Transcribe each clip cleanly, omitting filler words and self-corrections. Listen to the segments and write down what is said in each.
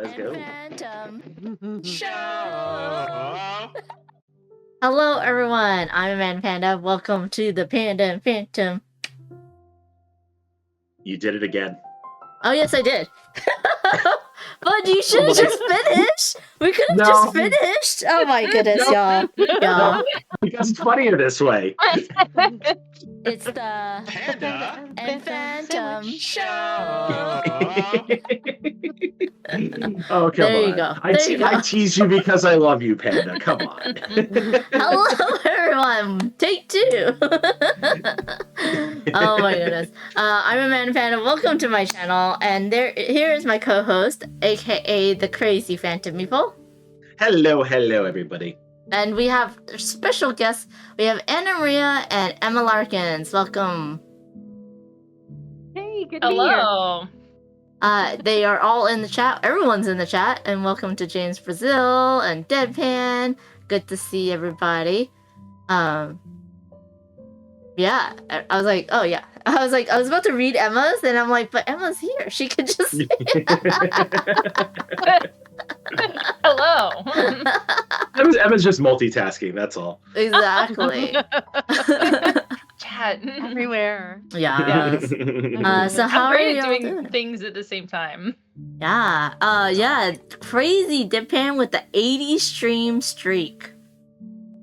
Let's go. Phantom Show. Hello, everyone. I'm AnnaMaria. Welcome to the Panda and Phantom. You did it again. Oh, yes, I did. But you should have just finished. We could have just finished. Oh my goodness, y'all. Because it's funnier this way. It's the Panda and Phantom Show. Oh, come There on. you go. I tease you because I love you, Panda. Come on. Hello, everyone. Take two. Oh my goodness. I'm Emma and AnnaMaria. Welcome to my channel. And here is my co-host, aka the crazy Phantommeeple. Hello, everybody. And we have special guests. We have AnnaMaria and Emma Larkins. Welcome. Hey, good to be here. They are all in the chat. Everyone's in the chat. And welcome to James Brazil and Deadpan. Good to see everybody. Yeah, I was like, oh yeah. I was about to read Emma's, and I'm like, but Emma's here. She could just say Hello. Emma's just multitasking, that's all. Exactly. Chat everywhere. Yeah. So how I'm are great you at all doing doing? things at the same time. Yeah. Yeah. Crazy Deadpan with the 80 stream streak.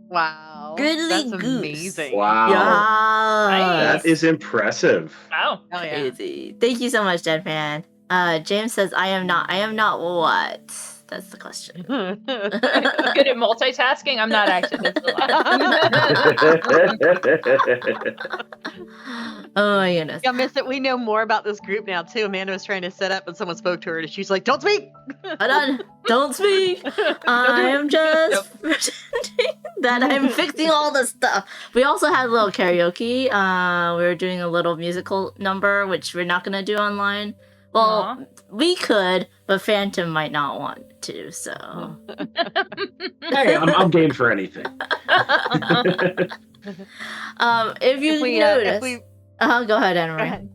Wow. Goodly That's goose. amazing. Wow. Yeah. That is impressive. Wow. Oh, yeah. Crazy. Thank you so much, Deadpan. James says, I am not what? That's the question. Good at multitasking. I'm not actually. That's a lie. Oh my goodness. I miss it. We know more about this group now too. Amanda was trying to set up and someone spoke to her and she's like, don't speak. Don't speak. I am just pretending that I'm fixing all the stuff. We also had a little karaoke. We were doing a little musical number, which we're not going to do online. Well, we could, but Phantom might not want to, so. Hey, I'm game for anything. If you notice... go ahead, AnnaMaria.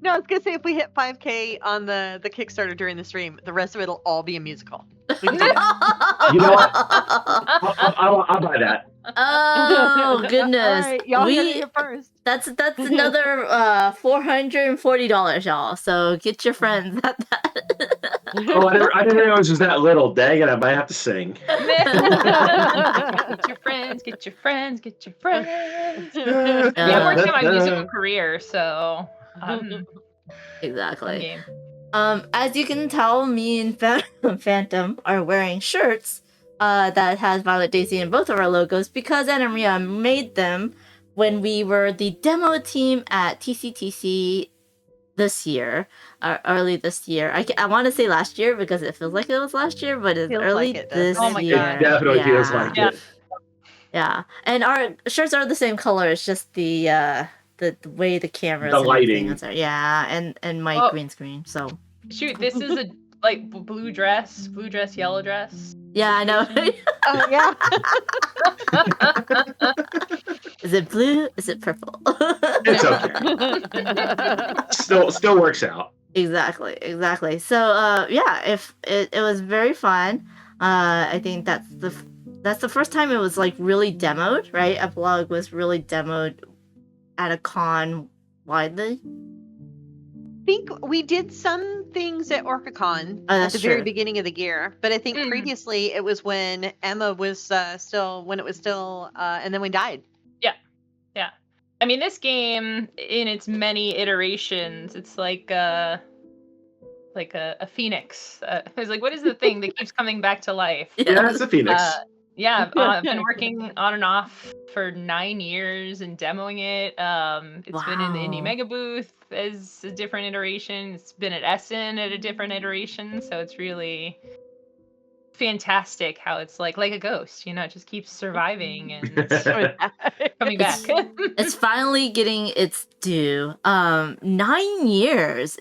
No, I was gonna say if we hit 5K on the Kickstarter during the stream, the rest of it'll all be a musical. We can do that. You know what? I'll buy that. Oh goodness! All right, y'all heard it here first. That's another $440, y'all. So get your friends at that. Oh, I didn't know it was just that little. Dang it! I might have to sing. Get your friends. Get your friends. Get your friends. Yeah, I'm working on my musical career, so. Exactly. Game. As you can tell, me and Phantom are wearing shirts that has Violet Daisy in both of our logos because AnnaMaria made them when we were the demo team at TCTC this year, early this year. I want to say last year because it feels like it was last year, but it's Feels early like it this does. Oh my year. God. It definitely feels like it. Yeah, and our shirts are the same color. It's just the way the cameras, The and lighting. everything is. Yeah, and my green screen. So Shoot, this is a blue dress, yellow dress. yeah, I know. Oh yeah. Is it blue? Is it purple? It's okay. Still works out. Exactly. So yeah, if it was very fun. I think that's the first time it was like really demoed, right? Epilogue was really demoed at a con widely. I think we did some things at OrcaCon at the very beginning of the year, but I think previously it was when Emma was still, and then we died. Yeah. I mean, this game, in its many iterations, it's like a phoenix. It's like, what is the thing that keeps coming back to life? Yeah, it's a phoenix. Yeah, I've been working on and off for 9 years and demoing it. It's been in the Indie Mega booth as a different iteration. It's been at Essen at a different iteration. So it's really fantastic how it's like a ghost, it just keeps surviving and coming back. It's finally getting its due. 9 years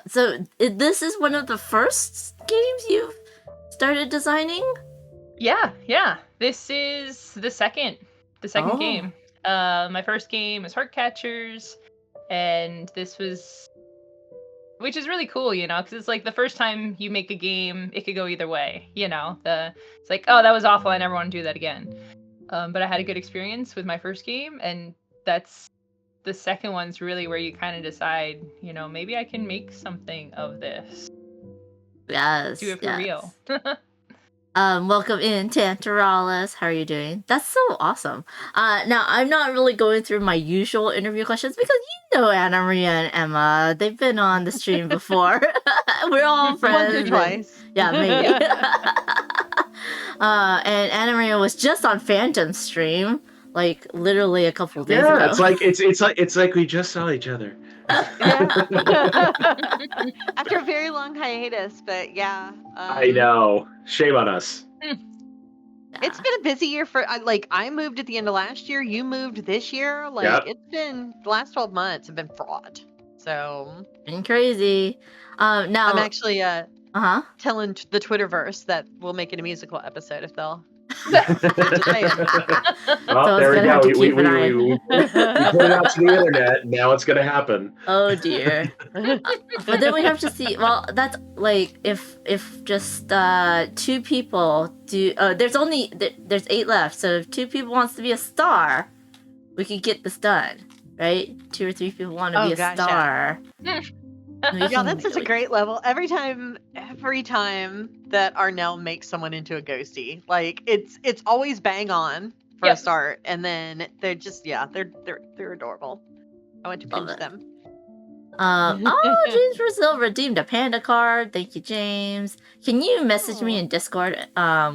this is one of the first games you've started designing? Yeah. This is the second game. My first game was Heartcatchers, and this was which is really cool, you know, because it's like the first time you make a game, it could go either way, you know. It's like, oh, that was awful, I never want to do that again. But I had a good experience with my first game, and that's the second one's really where you kind of decide, you know, maybe I can make something of this. Yes. Do it for real. Welcome in, Tantaralis. How are you doing? That's so awesome. Now I'm not really going through my usual interview questions because you know AnnaMaria and Emma. They've been on the stream before. We're all friends. Once or twice. Yeah, maybe. And AnnaMaria was just on Phantom's stream, like literally a couple days ago. It's like we just saw each other. After a very long hiatus, but yeah. I know. Shame on us. It's been a busy year for I moved at the end of last year. You moved this year. It's been the last 12 months have been fraught. So been crazy. Now I'm actually telling the Twitterverse that we'll make it a musical episode if they'll. Well, So there we it's go. gonna have to We keep an eye. put it out to the internet. Now it's gonna happen. Oh dear. But then we have to see. Well, that's like if just 2 people do. There's 8 left. So if 2 people wants to be a star, we could get this done, right? 2 or 3 people want to be a star. Yeah, that's such a great level. Every time that Arnell makes someone into a ghosty, like it's always bang on for a start, and then they're just they're adorable. I want to pinch them. James Brazil redeemed a panda card. Thank you, James. Can you message me in Discord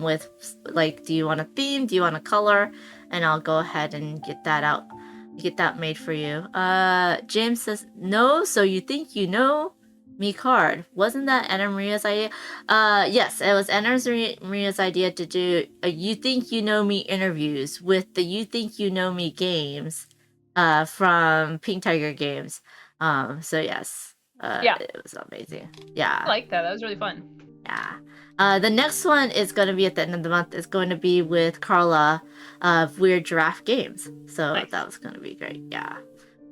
with like, do you want a theme? Do you want a color? And I'll go ahead and get that made for you. James says, no, so you think you know me card. Wasn't that AnnaMaria's idea? Yes, it was AnnaMaria's idea to do a You Think You Know Me interviews with the You Think You Know Me games from Pink Tiger Games. So yes. It was amazing. Yeah. I like that. That was really fun. Yeah. The next one is going to be at the end of the month. It's going to be with Carla of Weird Giraffe Games. So that was going to be great. Yeah.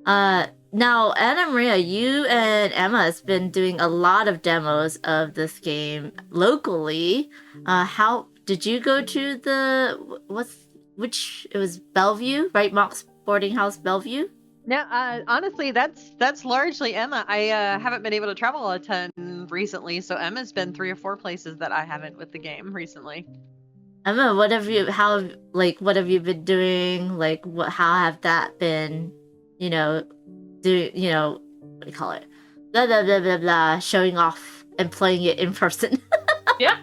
Now, AnnaMaria, you and Emma has been doing a lot of demos of this game locally. How did you go to it was Bellevue, right? Monk's Boarding House Bellevue? No, honestly, that's largely Emma. I haven't been able to travel a ton recently, so Emma's been 3 or 4 places that I haven't with the game recently. Emma, what have you been doing? Like, how have that been? You know, what do you call it? Blah blah blah blah blah. Showing off and playing it in person. Yeah,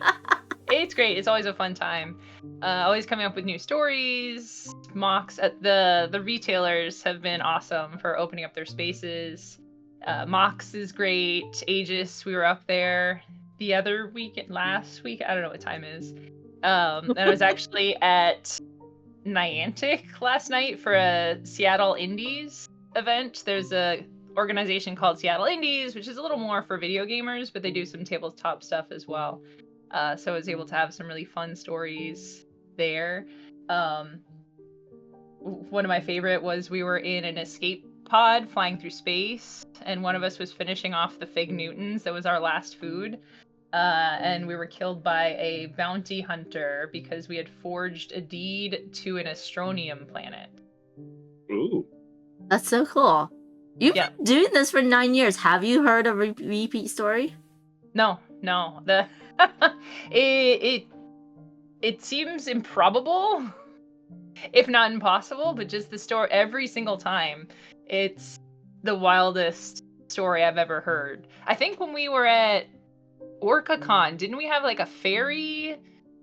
it's great. It's always a fun time. Always coming up with new stories. Mox at the retailers have been awesome for opening up their spaces. Mox is great. Aegis, we were up there the other last week. I don't know what time is. And I was actually at Niantic last night for a Seattle Indies event. There's a organization called Seattle Indies, which is a little more for video gamers, but they do some tabletop stuff as well. So I was able to have some really fun stories there. One of my favorite was we were in an escape pod flying through space, and one of us was finishing off the Fig Newtons. That was our last food. And we were killed by a bounty hunter because we had forged a deed to an astronium planet. Ooh. That's so cool. You've been doing this for 9 years. Have you heard a repeat story? No. It seems improbable, if not impossible, but just the story every single time. It's the wildest story I've ever heard. I think when we were at OrcaCon, didn't we have like a fairy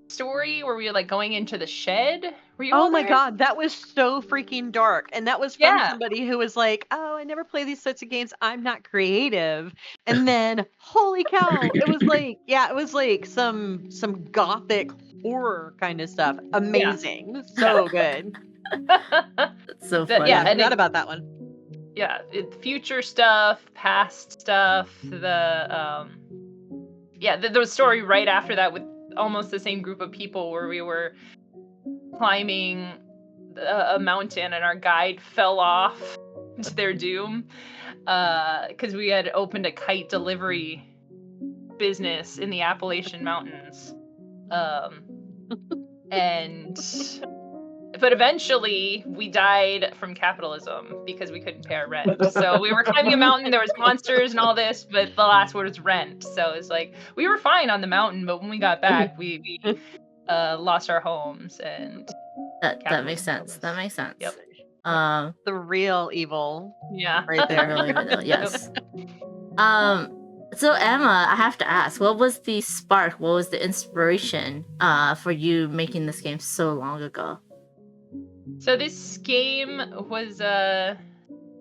story where we were like going into the shed? Were you Oh my god, that was so freaking dark. And that was from somebody who was like, oh, I never play these sorts of games. I'm not creative. And then, holy cow, it was like some gothic horror kind of stuff. Amazing. So good. That's so funny. I forgot about that one. Yeah, future stuff, past stuff, the story right after that with almost the same group of people where we were climbing a mountain and our guide fell off to their doom. because we had opened a kite delivery business in the Appalachian Mountains. But eventually we died from capitalism because we couldn't pay our rent. So we were climbing a mountain, there was monsters and all this, but the last word was rent. So it's like, we were fine on the mountain, but when we got back, we lost our homes, and that makes sense. That makes sense. Yep. The real evil. Yeah. Right there. Really, really, yes. So Emma, I have to ask, what was the spark? What was the inspiration for you making this game so long ago? So this game was a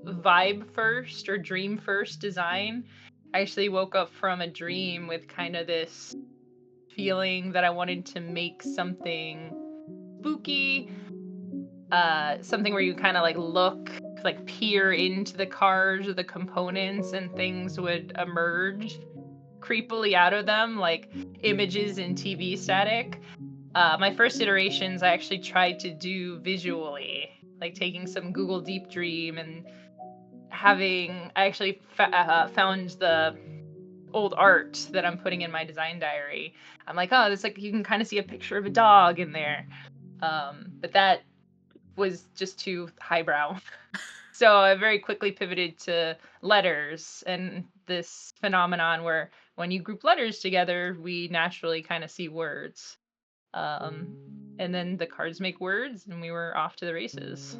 vibe first or dream first design. I actually woke up from a dream with kind of this feeling that I wanted to make something spooky, something where you kind of like peer into the cars or the components and things would emerge creepily out of them, like images in TV static. My first iterations I actually tried to do visually, like taking some Google Deep Dream and I actually found the old art that I'm putting in my design diary. I'm like, oh, it's like you can kind of see a picture of a dog in there. But that was just too highbrow. So I very quickly pivoted to letters and this phenomenon where when you group letters together, we naturally kind of see words. And then the cards make words, and we were off to the races.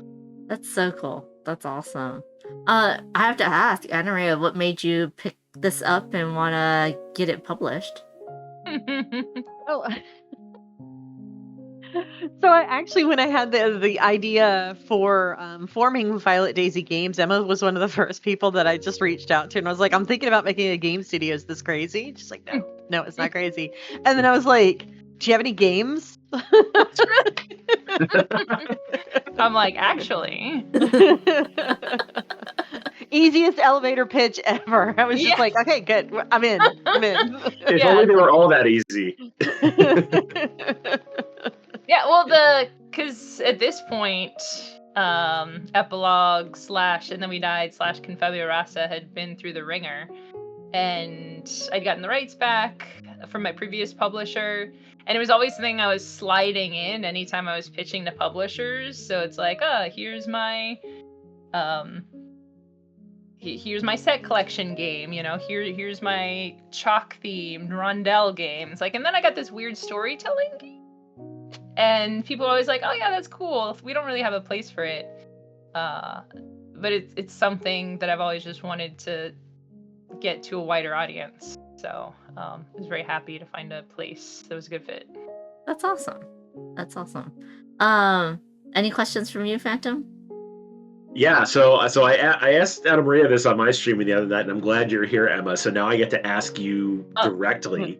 That's so cool. That's awesome. I have to ask, AnnaMaria, what made you pick this up and want to get it published? Oh. So I actually, when I had the idea for forming Violet Daisy Games, Emma was one of the first people that I just reached out to, and I was like, I'm thinking about making a game studio. Is this crazy? She's like, no, it's not crazy. And then I was like, do you have any games? I'm like, actually. Easiest elevator pitch ever. I was just like, okay, good. I'm in. If only they were all that easy. Yeah, well, because at this point, Epilogue / And Then We Died / Confabula Rasa had been through the ringer, and I'd gotten the rights back from my previous publisher, and it was always something I was sliding in anytime I was pitching to publishers. So it's like, here's my set collection game, here's my chalk themed rondel game. It's like, and then I got this weird storytelling game. And people are always like, oh yeah, that's cool. We don't really have a place for it. But it's something that I've always just wanted to get to a wider audience. So I was very happy to find a place that was a good fit. That's awesome. Any questions from you, Phantom? Yeah, so I asked AnnaMaria this on my stream the other night, and I'm glad you're here, Emma. So now I get to ask you directly.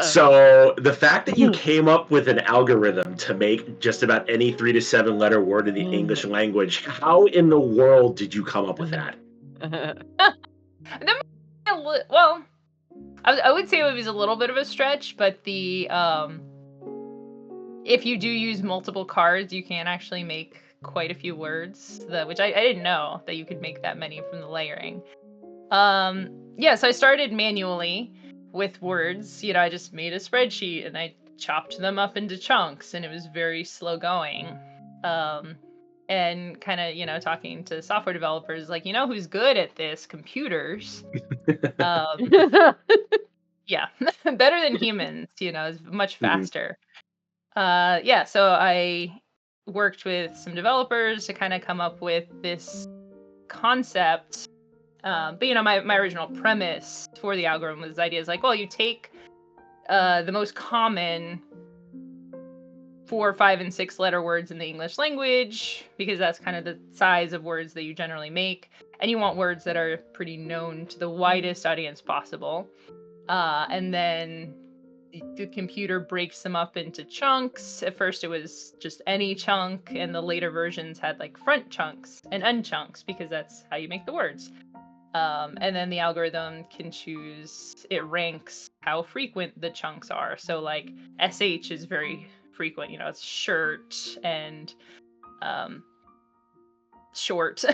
So the fact that you came up with an algorithm to make just about any 3 to 7 letter word in the English language, how in the world did you come up with that? Well, I would say it was a little bit of a stretch, but if you do use multiple cards, you can actually make quite a few words, which I didn't know that you could make that many from the layering. So I started manually with words. I just made a spreadsheet and I chopped them up into chunks, and it was very slow going. And kind of, talking to software developers, like, who's good at this? Computers. Yeah, better than humans, is much faster. So I worked with some developers to kind of come up with this concept. But my original premise for the algorithm was ideas like, well, you take the most common 4, 5, and 6 letter words in the English language, because that's kind of the size of words that you generally make, and you want words that are pretty known to the widest audience possible. And then the computer breaks them up into chunks. At first it was just any chunk, and the later versions had like front chunks and end chunks, because that's how you make the words. And then the algorithm can choose, it ranks how frequent the chunks are. So like SH is very frequent, it's shirt and short.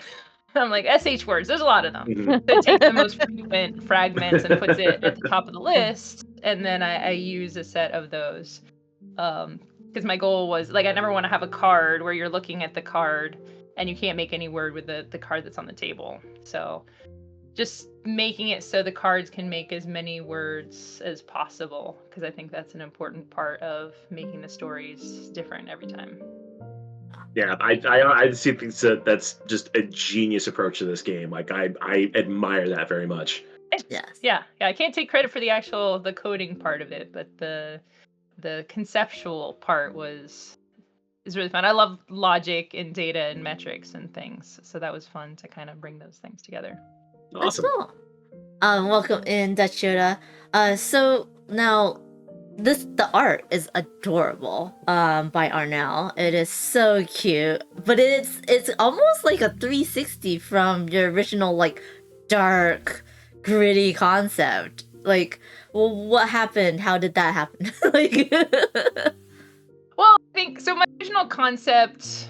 I'm like, SH words, there's a lot of them. Mhm. So it takes the most frequent fragments and puts it at the top of the list, and then I use a set of those. Because my goal was, like, I never want to have a card where you're looking at the card and you can't make any word with the card that's on the table. So just making it so the cards can make as many words as possible, because I think that's an important part of making the stories different every time. Yeah, I see things that's just a genius approach to this game. Like I admire that very much. Yes. Yeah. I can't take credit for the coding part of it, but the conceptual part is really fun. I love logic and data and metrics and things, so that was fun to kind of bring those things together. Awesome. That's cool. Welcome in, Dutch Yoda. So now the art is adorable by Arnell. It is so cute, but it's almost like a 360 from your original, like, dark, gritty concept. Like, well, what happened? How did that happen? Like, well, I think so. My original concept,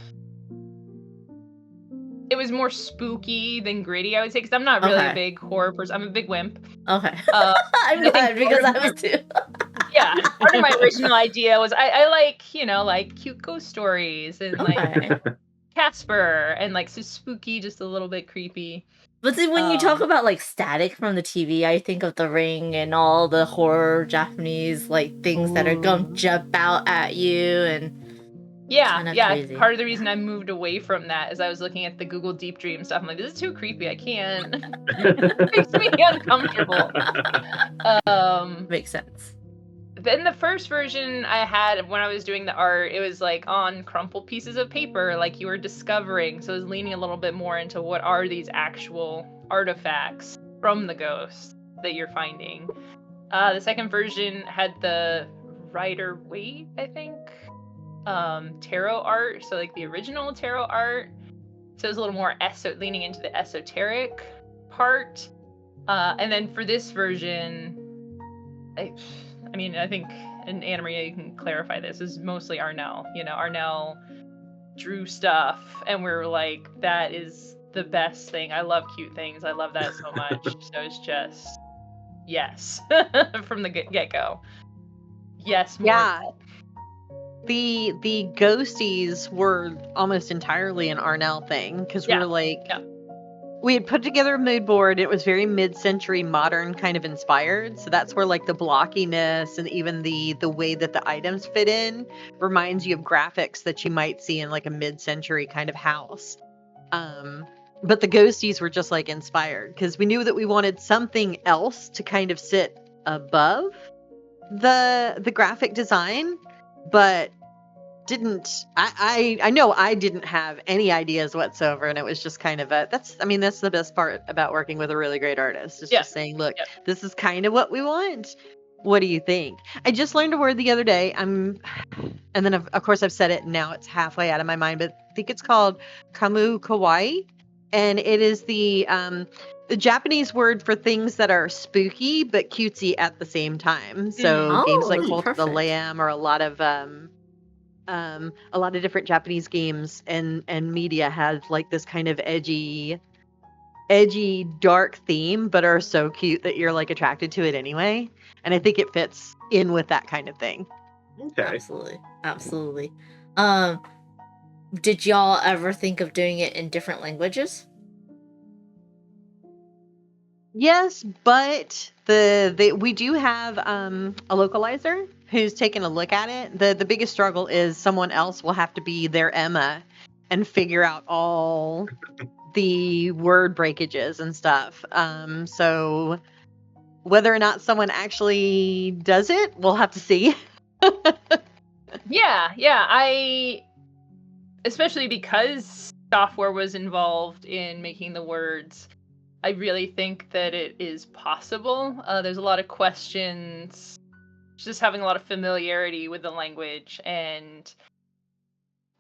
it was more spooky than gritty, I would say, because I'm not really a big horror person. I'm a big wimp. Okay. I'm glad, because I was too. Yeah, part of my original idea was I like, like cute ghost stories and like Casper and like so spooky, just a little bit creepy. But then when you talk about like static from the TV, I think of The Ring and all the horror Japanese like things that are going to jump out at you and crazy. Part of the reason I moved away from that is I was looking at the Google Deep Dream stuff. I'm like, this is too creepy. I can't. It makes me uncomfortable. Makes sense. Then the first version I had when I was doing the art, it was like on crumpled pieces of paper, like you were discovering. So I was leaning a little bit more into what are these actual artifacts from the ghosts that you're finding. The second version had the Rider-Waite, I think, tarot art. So like the original tarot art. So it was a little more leaning into the esoteric part. And then for this version, I mean, I think, and AnnaMaria, you can clarify this, is mostly Arnell. Arnell drew stuff, and we were like, that is the best thing. I love cute things. I love that so much. So it's just, yes, from the get-go. Yes, more. Yeah. The ghosties were almost entirely an Arnell thing, because we were like... Yeah. We had put together a mood board. It was very mid-century modern kind of inspired. So that's where like the blockiness and even the way that the items fit in reminds you of graphics that you might see in like a mid-century kind of house. But the ghosties were just like inspired because we knew that we wanted something else to kind of sit above the graphic design, but I know I didn't have any ideas whatsoever, and it was just kind of that's the best part about working with a really great artist. Is just saying, look, this is kind of what we want. What do you think? I just learned a word the other day. And then of course I've said it, and now it's halfway out of my mind, but I think it's called kamu kawaii, and it is the Japanese word for things that are spooky but cutesy at the same time. So games like Cult of the Lamb, or a lot of different Japanese games and media have like this kind of edgy dark theme, but are so cute that you're like attracted to it anyway. And I think it fits in with that kind of thing. Okay. Absolutely. Did y'all ever think of doing it in different languages? Yes, but we do have a localizer who's taken a look at it. The biggest struggle is someone else will have to be their Emma and figure out all the word breakages and stuff. So whether or not someone actually does it, we'll have to see. Yeah. Especially because software was involved in making the words, I really think that it is possible. There's a lot of questions, just having a lot of familiarity with the language, and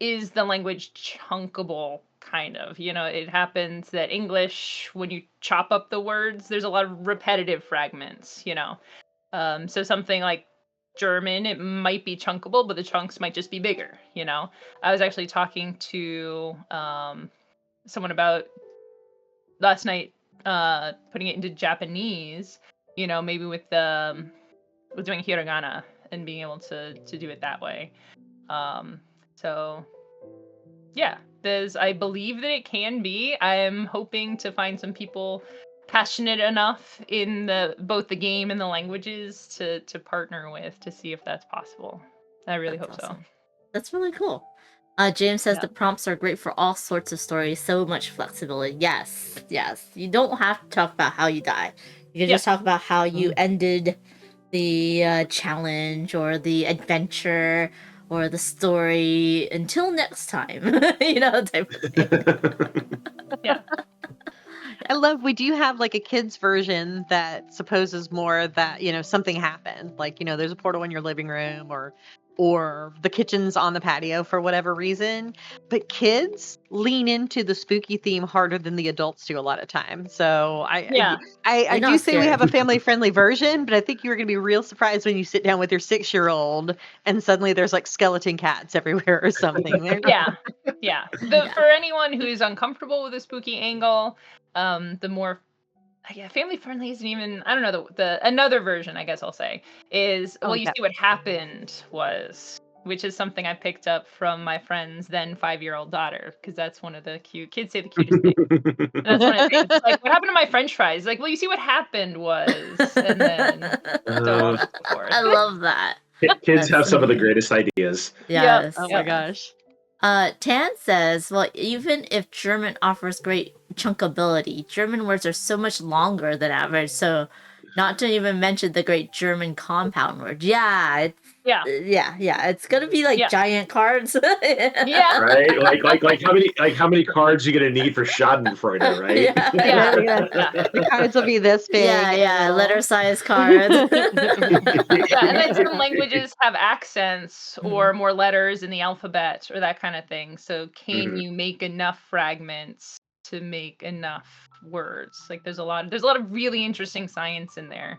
is the language chunkable, kind of? It happens that English, when you chop up the words, there's a lot of repetitive fragments, so something like German, it might be chunkable, but the chunks might just be bigger, I was actually talking to someone about last night putting it into Japanese, maybe with doing hiragana and being able to do it that way. So yeah, I believe that it can be. I'm hoping to find some people passionate enough in both the game and the languages to partner with to see if that's possible. I really hope awesome. so. That's really cool. James says the prompts are great for all sorts of stories. So much flexibility. Yes. You don't have to talk about how you die. You can just talk about how you ended the challenge or the adventure or the story until next time. Type of thing. Yeah. We do have like a kids version that supposes more that, something happened. Like, there's a portal in your living room or the kitchen's on the patio for whatever reason. But kids lean into the spooky theme harder than the adults do a lot of times. So I do say we have a family-friendly version, but I think you're going to be real surprised when you sit down with your 6-year-old and suddenly there's like skeleton cats everywhere or something. Yeah. For anyone who is uncomfortable with a spooky angle, the more family friendly isn't even, I don't know, the another version, I guess I'll say, is you see what happened was, which is something I picked up from my friend's then 5-year-old daughter, because that's one of the kids say the cutest thing. That's one of the things. It's like, what happened to my French fries? Like, you see what happened was, and then so on and so forth. I love that. Kids have some of the greatest ideas. Yes. Oh my gosh. Tan says, well, even if German offers great chunkability, German words are so much longer than average, so not to even mention the great German compound word. Yeah, it's gonna be like giant cards. Right? Like how many cards you gonna need for Schadenfreude, right? The cards will be this big. Letter size cards. And then some languages have accents or more letters in the alphabet or that kind of thing. So can you make enough fragments to make enough words? Like there's a lot of really interesting science in there.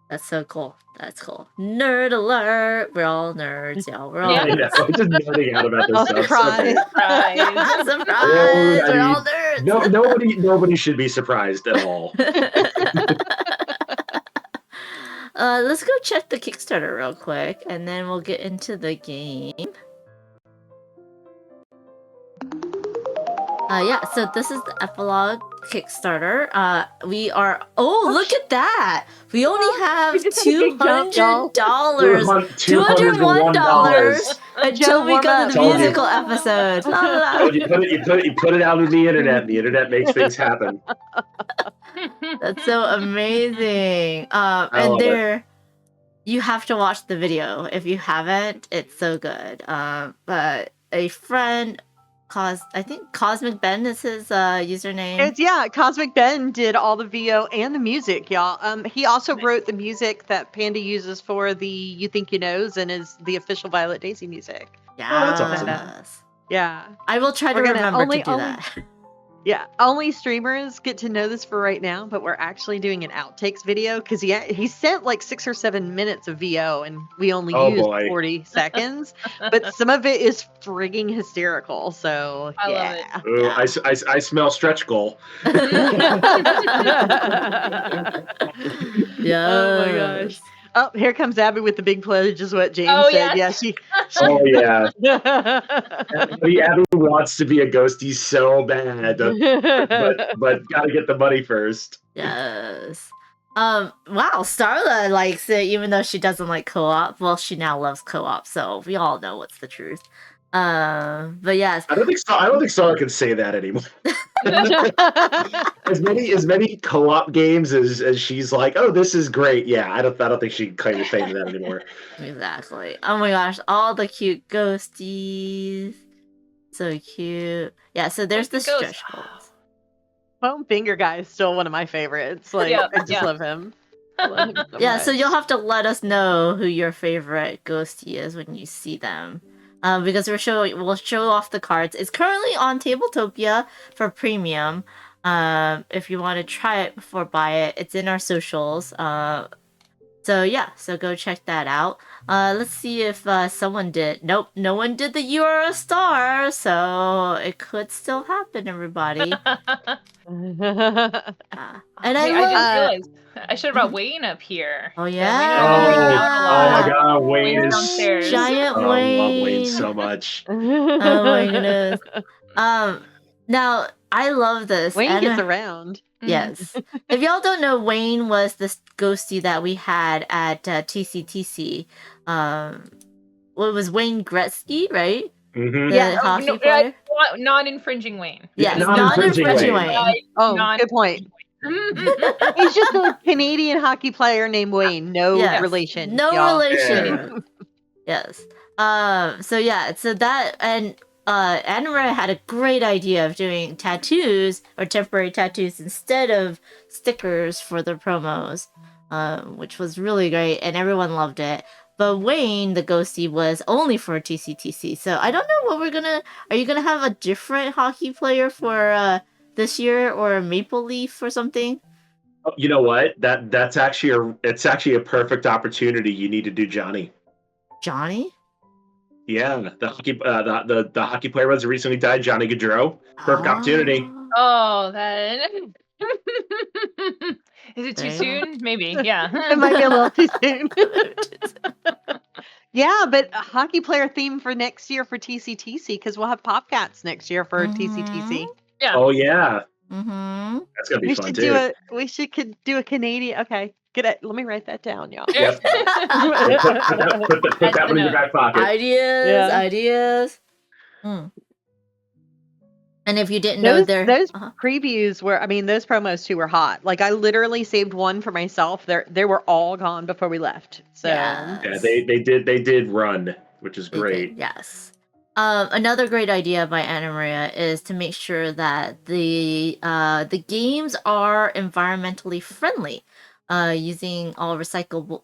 That's so cool. That's cool. Nerd alert! We're all nerds, y'all. We're all nerds. I'm just nerding out about this stuff. Surprise! Surprise! We're all nerds. Nobody should be surprised at all. Let's go check the Kickstarter real quick, and then we'll get into the game. So this is the Epilogue Kickstarter. Look at that! We only have $200. $201 until we go to the musical episode. You put it out on the internet. The internet makes things happen. That's so amazing. And there, you have to watch the video. If you haven't, it's so good. But a friend, I think Cosmic Ben is his username. Cosmic Ben did all the VO and the music, y'all. He also wrote the music that Panda uses for the You Think You Knows and is the official Violet Daisy music. Yeah, that's awesome. Yeah. I will try to remember to do that. Yeah, only streamers get to know this for right now, but we're actually doing an outtakes video because he sent like 6 or 7 minutes of VO and we only used 40 seconds. But some of it is frigging hysterical. So I love it. Ooh, yeah. I smell stretch goal. Yeah. Oh my gosh. Oh, here comes Abby with the big pledge, is what James said. Yes. Yeah, Oh yeah. Abby wants to be a ghostie so bad, but gotta get the money first. Yes. Wow, Starla likes it, even though she doesn't like co-op. Well, she now loves co-op, so we all know what's the truth. But yes, I don't think Starla can say that anymore. as many co-op games as she's like, oh, this is great. Yeah, I don't think she can claim to fame that anymore. Exactly. Oh my gosh, all the cute ghosties, so cute. Yeah, so there's the stretch goals. Foam Finger Guy is still one of my favorites. Like, I just love him. So you'll have to let us know who your favorite ghostie is when you see them. Because we'll show off the cards. It's currently on Tabletopia for premium. If you want to try it before buy it, it's in our socials. So So yeah, so go check that out. Let's see if someone did. Nope, no one did the "You Are a Star," so it could still happen, everybody. And I just realized I should have brought Wayne up here. Oh So yeah! Oh my God, Wayne is downstairs. Giant I love Wayne Wayne. so much. Oh my goodness. Now I love this. Wayne gets around. Yes. If y'all don't know, Wayne was this ghostie that we had at TCTC. What was Wayne Gretzky, right? Mm-hmm. The hockey player? Non-infringing Wayne. Yes, non-infringing Wayne. Good point. He's just a Canadian hockey player named Wayne. No relation. No y'all. relation. Yes. So that and AnnaMaria had a great idea of doing tattoos or temporary tattoos instead of stickers for the promos, which was really great and everyone loved it. But Wayne, the ghostie, was only for TCTC. So I don't know what are you gonna have a different hockey player for this year or a Maple Leaf or something? You know what? That's actually a perfect opportunity. You need to do Johnny. Johnny? Yeah, the hockey player was recently died, Johnny Gaudreau. Perfect opportunity. Oh, that is it too soon? Maybe, yeah. It might be a little too soon. Yeah, but a hockey player theme for next year for TCTC because we'll have Popcats next year for TCTC. Yeah. Oh yeah. Mm-hmm. That's gonna be fun too. We should do a Canadian. Okay, let me write that down, y'all. Yep. put that one in your back pocket. Ideas. And if you didn't know, those previews were, those promos too were hot. Like I literally saved one for myself. They were all gone before we left. So yeah, they did run, which is great. Yes. Another great idea by AnnaMaria is to make sure that the games are environmentally friendly, using all recyclable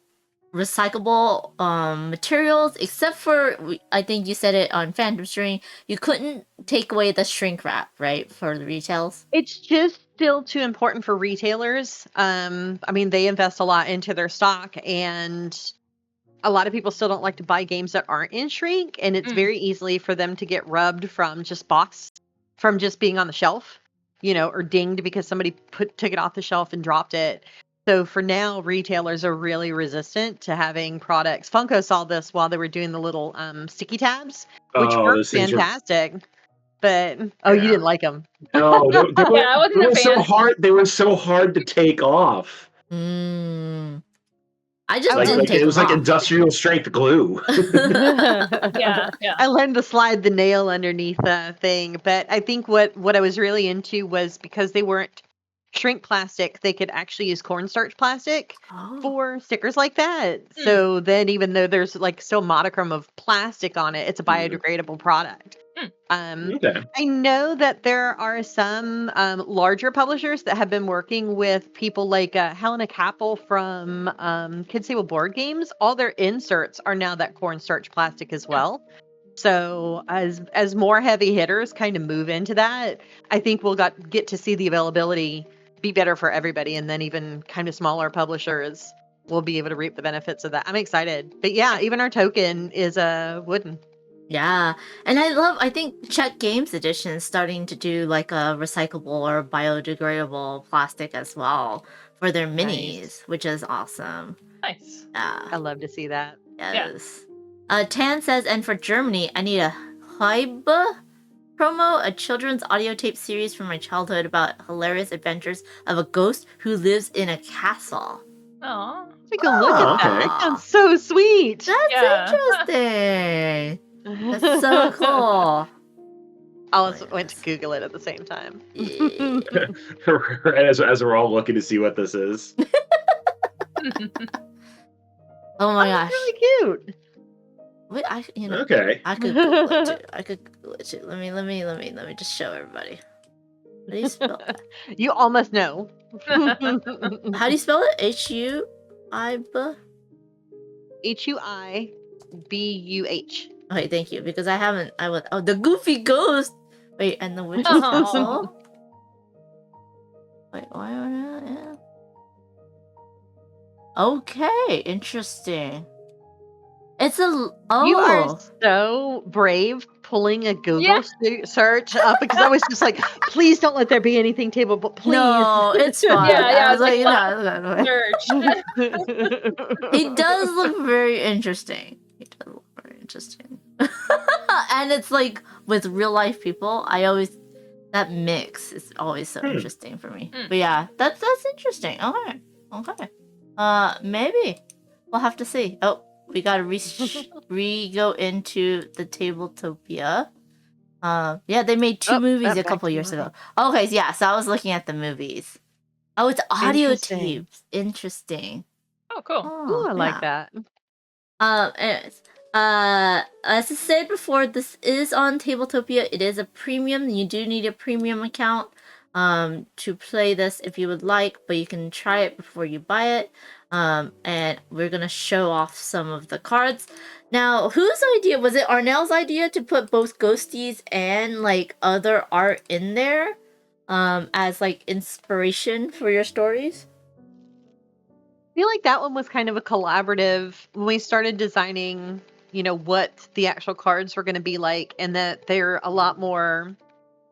materials, except for I think you said it on Phantom Stream, you couldn't take away the shrink wrap, right, for the retails. It's just still too important for retailers. They invest a lot into their stock, and a lot of people still don't like to buy games that aren't in shrink, and it's very easily for them to get rubbed from just being on the shelf, or dinged because somebody took it off the shelf and dropped it. So for now, retailers are really resistant to having products. Funko saw this while they were doing the little sticky tabs, which worked fantastic. But you didn't like them. No, they I wasn't a fan. So hard. They were so hard to take off. I just didn't take it was them like off. industrial strength glue. Yeah. I learned to slide the nail underneath the thing, but I think what I was really into was because they weren't shrink plastic, they could actually use cornstarch plastic for stickers like that. So then even though there's like still modicum of plastic on it, it's a biodegradable product. Okay. I know that there are some larger publishers that have been working with people like Helena Capel from Kids Table Board Games. All their inserts are now that cornstarch plastic as well. So as more heavy hitters kind of move into that, I think we'll get to see the availability be better for everybody, and then even kind of smaller publishers will be able to reap the benefits of that. I'm excited. But yeah, even our token is wooden. Yeah, and I think Czech Games Edition is starting to do like a recyclable or biodegradable plastic as well for their minis, which is awesome. Nice. Yeah. I love to see that. Yes. Tan says, and for Germany, I need a Hybe promo, a children's audio tape series from my childhood about hilarious adventures of a ghost who lives in a castle. Aww. Take a look at that. That sounds so sweet. That's interesting. That's so cool. I also went to Google it at the same time. Right, as we're all looking to see what this is. Oh my gosh. That's really cute. Wait, Okay. I could Google it too. Let me just show everybody. How do you spell that? You almost know. How do you spell it? H-U-I-B? H-U-I-B-U-H. Okay, thank you. Because I haven't. The Goofy Ghost. Wait, and the Witch's Castle. Wait, why? Yeah. Okay, interesting. It's a You are so brave pulling a Google search up because I was just like, please don't let there be anything tabled, please. No, it's fine. Yeah, I was like, search. He does look very interesting. And it's like with real life people, that mix is always so interesting for me. But yeah, that's interesting. Okay. Maybe we'll have to see. Oh, we gotta go into the Tabletopia. Yeah, they made 2 movies a couple years ago. Okay, yeah, so I was looking at the movies. Oh, it's audio tapes. Interesting. Oh, cool. Oh, I like that. Anyways, as I said before, this is on Tabletopia. It is a premium. You do need a premium account to play this if you would like, but you can try it before you buy it. And we're gonna show off some of the cards. Now, whose idea was it? Arnell's idea to put both ghosties and like other art in there, as like inspiration for your stories? I feel like that one was kind of a collaborative when we started designing, what the actual cards were going to be like, and that they're a lot more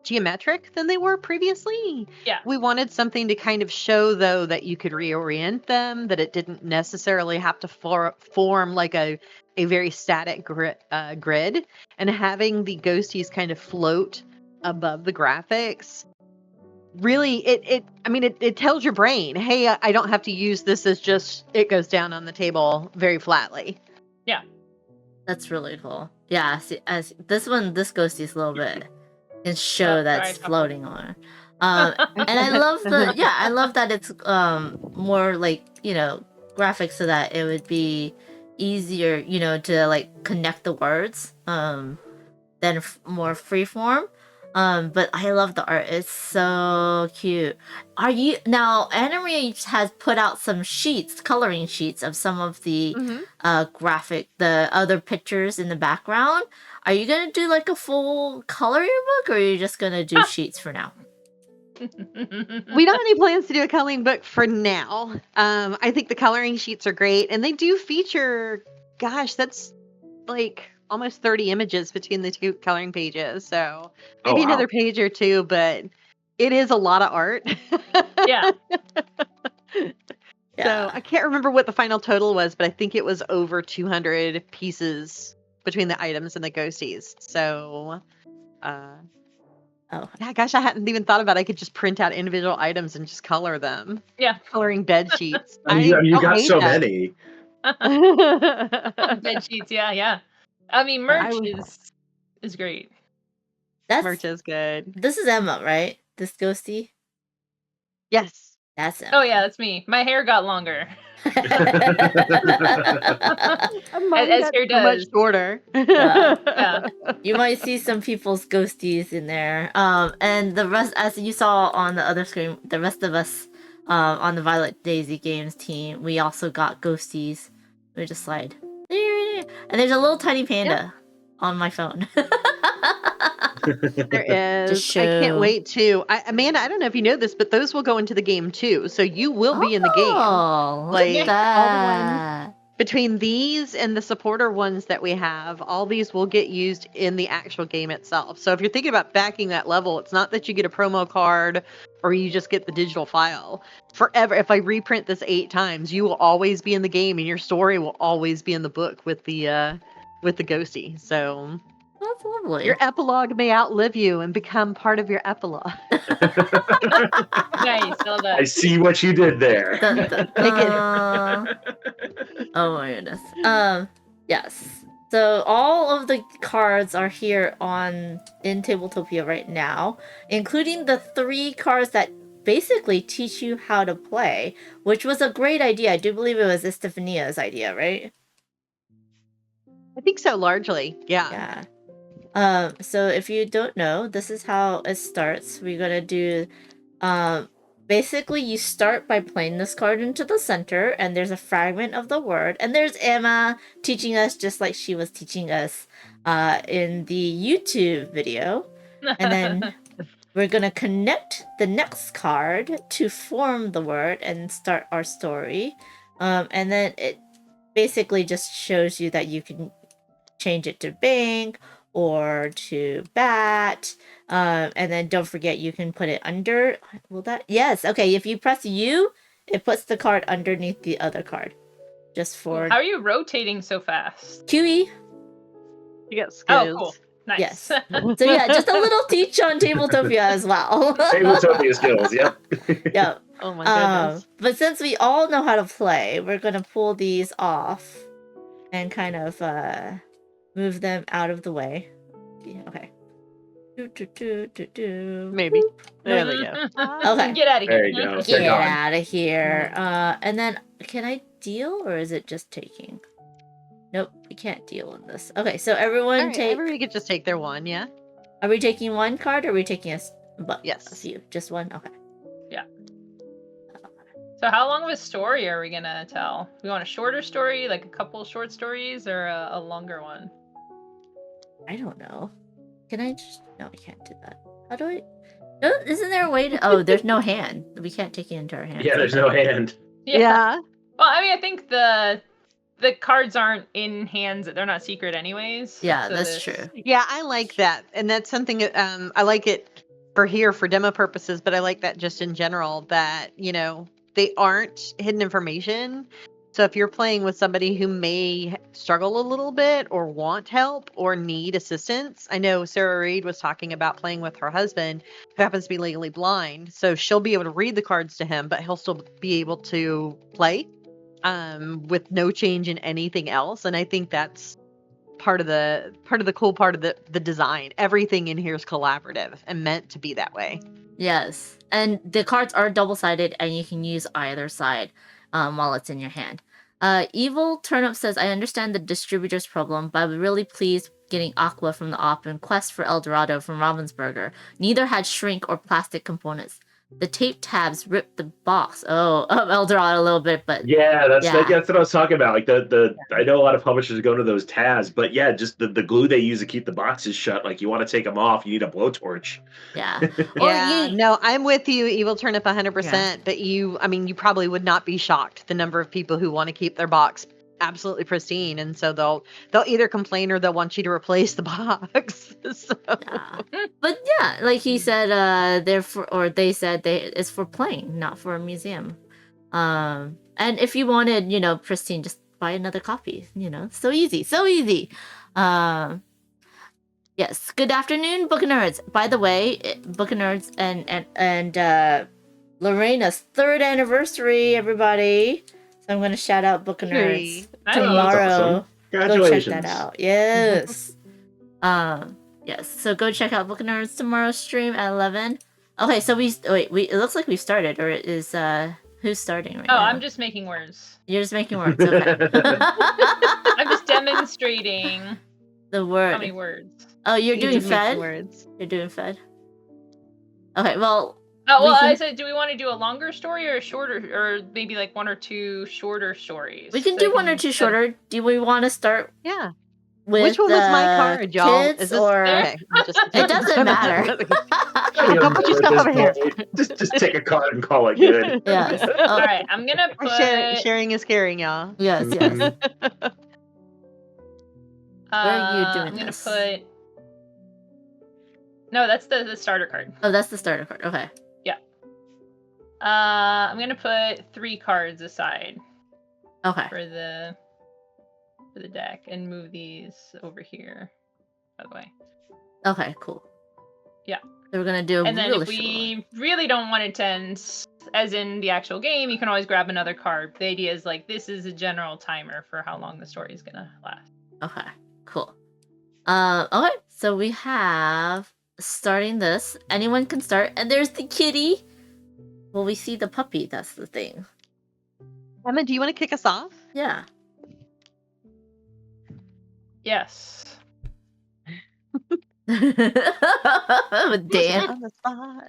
geometric than they were previously. Yeah. We wanted something to kind of show, though, that you could reorient them, that it didn't necessarily have to form like a very static grid, and having the ghosties kind of float above the graphics. Really, it tells your brain, hey, I don't have to use this as just it goes down on the table very flatly. Yeah. That's really cool. Yeah, see, as this ghostie's a little bit can show that it's floating on. And I love that it's more like, graphics so that it would be easier, to like connect the words than more freeform. But I love the art. It's so cute. AnnaMaria has put out some coloring sheets of some of the the other pictures in the background. Are you gonna do like a full coloring book, or are you just gonna do sheets for now? We don't have any plans to do a coloring book for now. I think the coloring sheets are great, and they do feature, gosh, that's like almost 30 images between the 2 coloring pages. So maybe another page or 2, but it is a lot of art. Yeah. So I can't remember what the final total was, but I think it was over 200 pieces between the items and the ghosties. So, yeah, gosh, I hadn't even thought about it. I could just print out individual items and just color them. Yeah. Coloring bed sheets. You got so many. Bed sheets, yeah. I mean, merch is great. Merch is good. This is Emma, right? This ghostie? Yes. That's Emma. Oh, yeah, that's me. My hair got longer. As hair does. Much shorter. Yeah. You might see some people's ghosties in there. And the rest, as you saw on the other screen, the rest of us on the Violet Daisy Games team, we also got ghosties. We just slide. And there's a little tiny panda on my phone. There is. I can't wait to. Amanda, I don't know if you know this, but those will go into the game too. So you will be in the game. Like all the ones between these and the supporter ones that we have, all these will get used in the actual game itself. So if you're thinking about backing that level, it's not that you get a promo card or you just get the digital file. Forever, if I reprint this 8 times, you will always be in the game, and your story will always be in the book with the ghostie. So that's lovely. Your epilogue may outlive you and become part of your epilogue. Nice. I see what you did there. Oh my goodness. Yes. So all of the cards are here in Tabletopia right now, including the 3 cards that basically teach you how to play, which was a great idea. I do believe it was Estefania's idea, right? I think so, largely. Yeah. So if you don't know, this is how it starts. We're gonna do, basically you start by playing this card into the center, and there's a fragment of the word, and there's Emma teaching us just like she was teaching us in the YouTube video. And then we're gonna connect the next card to form the word and start our story. And then it basically just shows you that you can change it to bank or to bat. And then don't forget you can put it under. Will that? Yes. Okay. If you press U, it puts the card underneath the other card. Just for. How are you rotating so fast? QE. You got skills. Oh, cool. Nice. Yes. So yeah, just a little teach on Tabletopia as well. Tabletopia skills. Yep. Yep. Oh my goodness. But since we all know how to play, we're gonna pull these off and kind of move them out of the way. Yeah, okay. Maybe. There we go. Okay. Get out of here. There you go. Get out of here. And then can I deal or is it just taking? Nope, we can't deal in this. Okay, so everyone take. Everybody could just take their one, yeah? Are we taking one card or are we taking a Yes. few? Just one? Okay. Yeah. So how long of a story are we gonna tell? We want a shorter story, like a couple short stories, or a longer one? I don't know. Can I just... No, I can't do that. How do I... No, isn't there a way to... Oh, there's no hand. We can't take it into our hand. Yeah, there's no hand. Yeah. Well, I mean, I think the cards aren't in hands; they're not secret, anyways. Yeah, so that's true. Yeah, I like that. And that's something I like it for demo purposes, but I like that just in general that, they aren't hidden information. So if you're playing with somebody who may struggle a little bit or want help or need assistance, I know Sarah Reed was talking about playing with her husband who happens to be legally blind. So she'll be able to read the cards to him, but he'll still be able to play with no change in anything else. And I think that's part of the cool part of the design. Everything in here is collaborative and meant to be that way. Yes. And the cards are double-sided and you can use either side while it's in your hand. Evil Turnip says, I understand the distributor's problem, but I'm really pleased getting Aqua from the op and Quest for El Dorado from Ravensburger. Neither had shrink or plastic components. The tape tabs ripped the box. Of El Dorado a little bit, but yeah, that's what I was talking about. Like I know a lot of publishers go to those tabs, but yeah, just the glue they use to keep the boxes shut. Like you want to take them off, you need a blowtorch. Yeah. No, I'm with you, Evil Turnip 100%. Yeah. But you probably would not be shocked the number of people who want to keep their box absolutely pristine, and so they'll either complain or they'll want you to replace the box. So. Yeah. But yeah, like he said, they said it's for playing, not for a museum. And if you wanted, pristine, just buy another copy. So easy. Yes. Good afternoon, Book of Nerds. By the way, Book of Nerds and Lorena's 3rd anniversary, everybody. So I'm going to shout out Book of Nerds tomorrow. Awesome. Congratulations. Go check that out. Yes. Yes. So go check out Book of Nerds tomorrow's stream at 11. Okay, so it looks like we've started, or is who's starting right now? I'm just making words. You're just making words. Okay. I'm just demonstrating the word. How many words? Oh, you're doing Fed? Words. You're doing Fed. Okay, well. I said, do we want to do a longer story or a shorter, or maybe like 1 or 2 shorter stories? We can do 1 or 2 shorter. Do we want to start? Yeah. With which one was my card, y'all? Is this or okay. It doesn't matter. Don't put your stuff over here. Just take a card and call it good. Yes. All right, I'm gonna put. Sharing is caring, y'all. Yes. Where are you doing I'm gonna this? put. No, that's the starter card. Oh, that's the starter card. Okay. Yeah. I'm gonna put 3 cards aside. Okay. For the deck and move these over here. By the way. Okay. Cool. Yeah. So we're gonna do. And then really if we really don't want it to end, as in the actual game, you can always grab another card. The idea is like this is a general timer for how long the story is gonna last. Okay. Cool. Okay. So we have. Starting this, anyone can start, and there's the kitty. Well, we see the puppy. That's the thing. Emma, do you want to kick us off? Yeah. Yes. Dan. On the spot.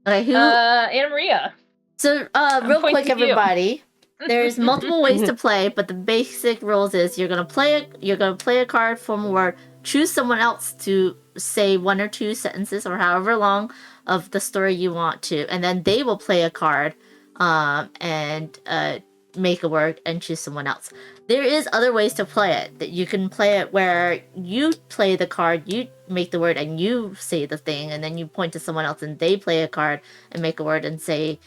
Okay, who? AnnaMaria. So, real quick, everybody. There's multiple ways to play, but the basic rules is you're gonna play a card, form a word, choose someone else to say 1 or 2 sentences or however long of the story you want to, and then they will play a card, and make a word and choose someone else. There is other ways to play it. That you can play it where you play the card, you make the word, and you say the thing, and then you point to someone else and they play a card and make a word and say,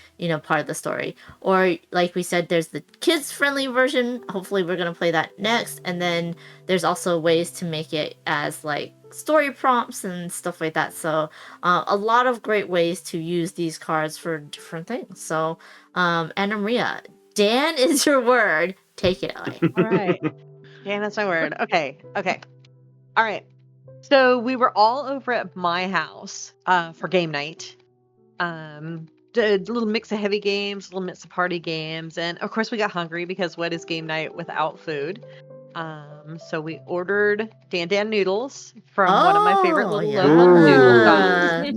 part of the story. Or like we said, there's the kids-friendly version. Hopefully we're gonna play that next. And then there's also ways to make it as like story prompts and stuff like that. So a lot of great ways to use these cards for different things. So AnnaMaria, Dan is your word. Take it away. All right. Dan, that's my word. Okay. All right. So we were all over at my house for game night. Did a little mix of heavy games, a little mix of party games, and of course we got hungry because what is game night without food? So we ordered Dan noodles from one of my favorite little local noodle shops.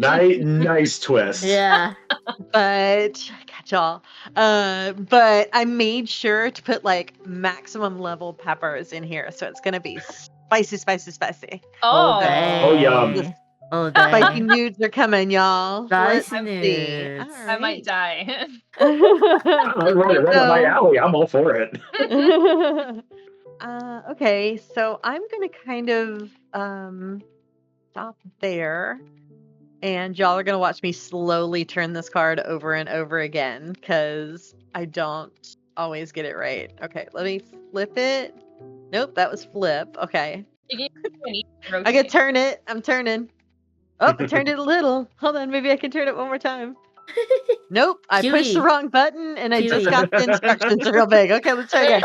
Nice twist. Yeah. But catch y'all. But I made sure to put like maximum level peppers in here, so it's gonna be spicy. Oh, yum. Spicy nudes are coming, y'all. Spicy nudes. I might die. Right up my alley. I'm all for it. Okay, so I'm gonna kind of stop there, and y'all are gonna watch me slowly turn this card over and over again because I don't always get it right. Okay, let me flip it. Nope, that was flip. Okay. I can turn it. I'm turning. Oh, I turned it a little. Hold on, maybe I can turn it one more time. Nope, I pushed the wrong button and I just got the instructions real big. Okay, let's try again.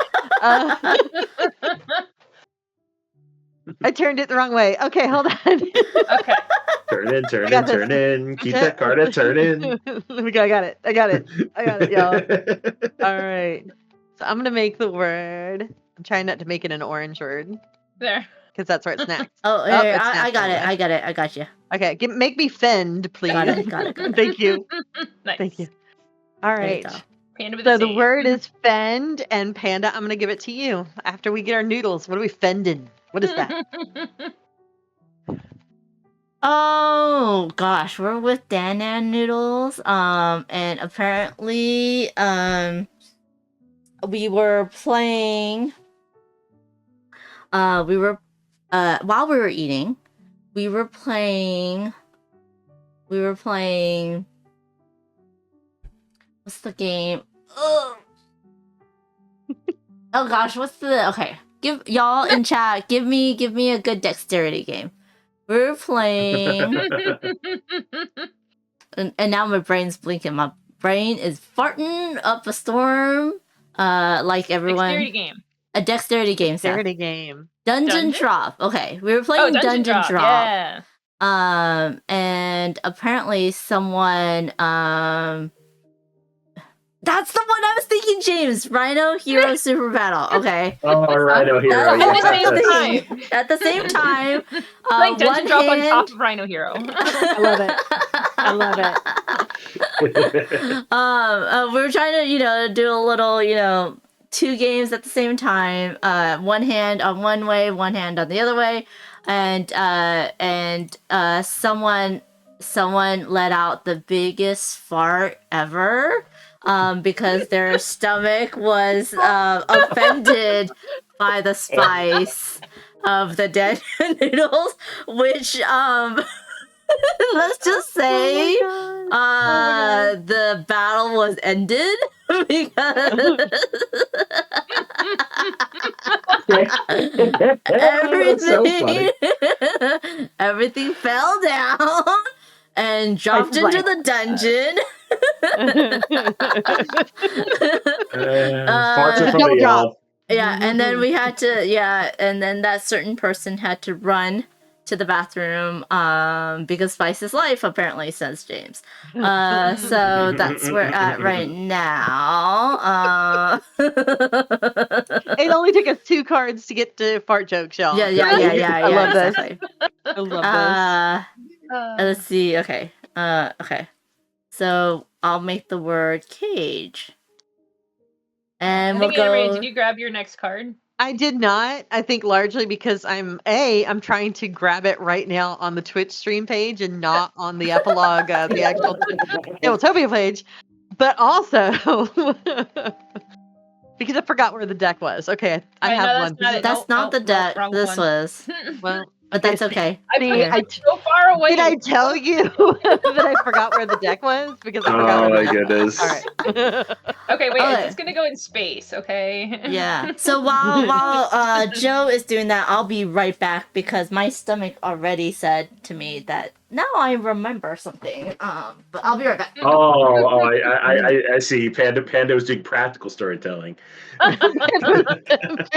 I turned it the wrong way. Okay, hold on. Okay. Turn in. Keep that card a turning. I got it, y'all. All right. So I'm gonna make the word. I'm trying not to make it an orange word. There. Because that's where it's next. Oh, here, I got it. I got you. Okay, make me fend, please. Got it. Thank you. Nice. Thank you. All right. Panda with So a the C. word is fend, and Panda, I'm going to give it to you. After we get our noodles, what are we fending? What is that? Oh gosh, we're with Dan Noodles. And apparently, we were playing. While we were eating, we were playing. What's the game? Oh gosh, okay? Give y'all in chat. Give me a good dexterity game. We're playing, and now my brain's blinking. My brain is farting up a storm. Like everyone. Dexterity game. A dexterity game. Dexterity game. Dungeon Drop. Okay, we were playing Dungeon Drop. Yeah. And apparently someone that's the one I was thinking, James. Rhino Hero Super Battle. Okay. Oh, Rhino Hero. At the same time. Like Dungeon Drop on top of Rhino Hero. I love it. We were trying to, do a little, 2 games at the same time. One hand on one way, one hand on the other way. And someone let out the biggest fart ever. Because their stomach was offended by the spice of the dead noodles, which let's just say the battle was ended because everything fell down and dropped into the dungeon. Yeah, and then we had to, and then that certain person had to run to the bathroom because spice is life, apparently, says James. So that's where we're at right now. It only took us 2 cards to get to fart jokes, y'all. Yeah. I love exactly. this. I love this. Let's see. Okay. So I'll make the word cage. And we'll go. Did you grab your next card? I did not. I think largely because I'm trying to grab it right now on the Twitch stream page and not on the Epilogue, the actual Tabletopia page. But also, because I forgot where the deck was. Okay, I have one. That's not the deck. This was. Well, but that's okay. I put it so far away. Did I tell you that I forgot where the deck was? Because I forgot where the deck goodness. was. All right. Okay, wait. Is this gonna go in space? Okay. Yeah. So while Joe is doing that, I'll be right back because my stomach already said to me that now I remember something. But I'll be right back. I see. Panda was doing practical storytelling.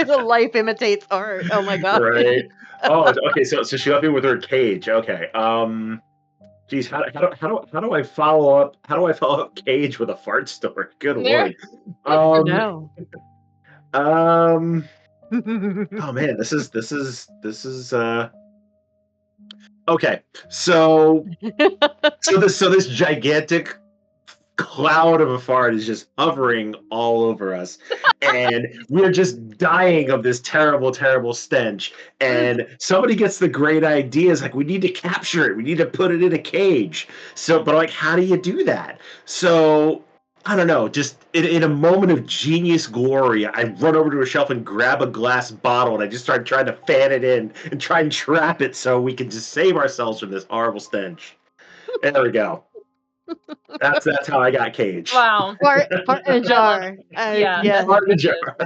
Life imitates art. Oh my god. Right. Oh, okay. So she left me with her cage. Okay. Geez, how do I follow up? How do I follow up Cage with a fart story? Good lord. No. Oh man, this is. Okay, so this gigantic cloud of a fart is just hovering all over us, and we're just dying of this terrible, terrible stench. And somebody gets the great idea, is like, we need to capture it, we need to put it in a cage. So, but like, how do you do that? So I don't know, just in a moment of genius glory, I run over to a shelf and grab a glass bottle, and I just start trying to fan it in and try and trap it so we can just save ourselves from this horrible stench. There we go. That's how I got Cage. Wow. Fart in a jar. Yeah. Fart in a jar.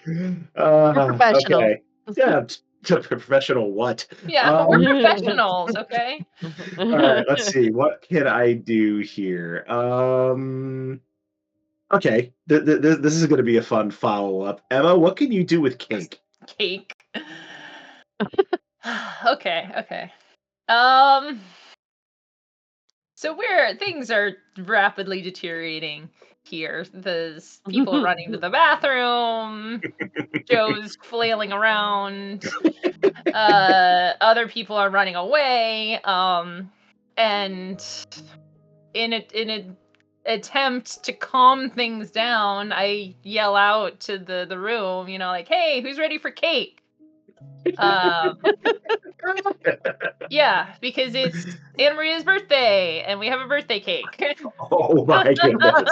We're professional. Okay. Yeah. Professional what? Yeah, we're professionals, okay? All right, let's see. What can I do here? Okay, this is going to be a fun follow-up. Emma, what can you do with cake? Cake. Okay. So things are rapidly deteriorating here. There's people running to the bathroom. Joe's flailing around. Other people are running away. And in an attempt to calm things down, I yell out to the room, like, "Hey, who's ready for cake?" Yeah, surprise it's AnnaMaria's birthday, and we have a birthday cake. Oh my goodness.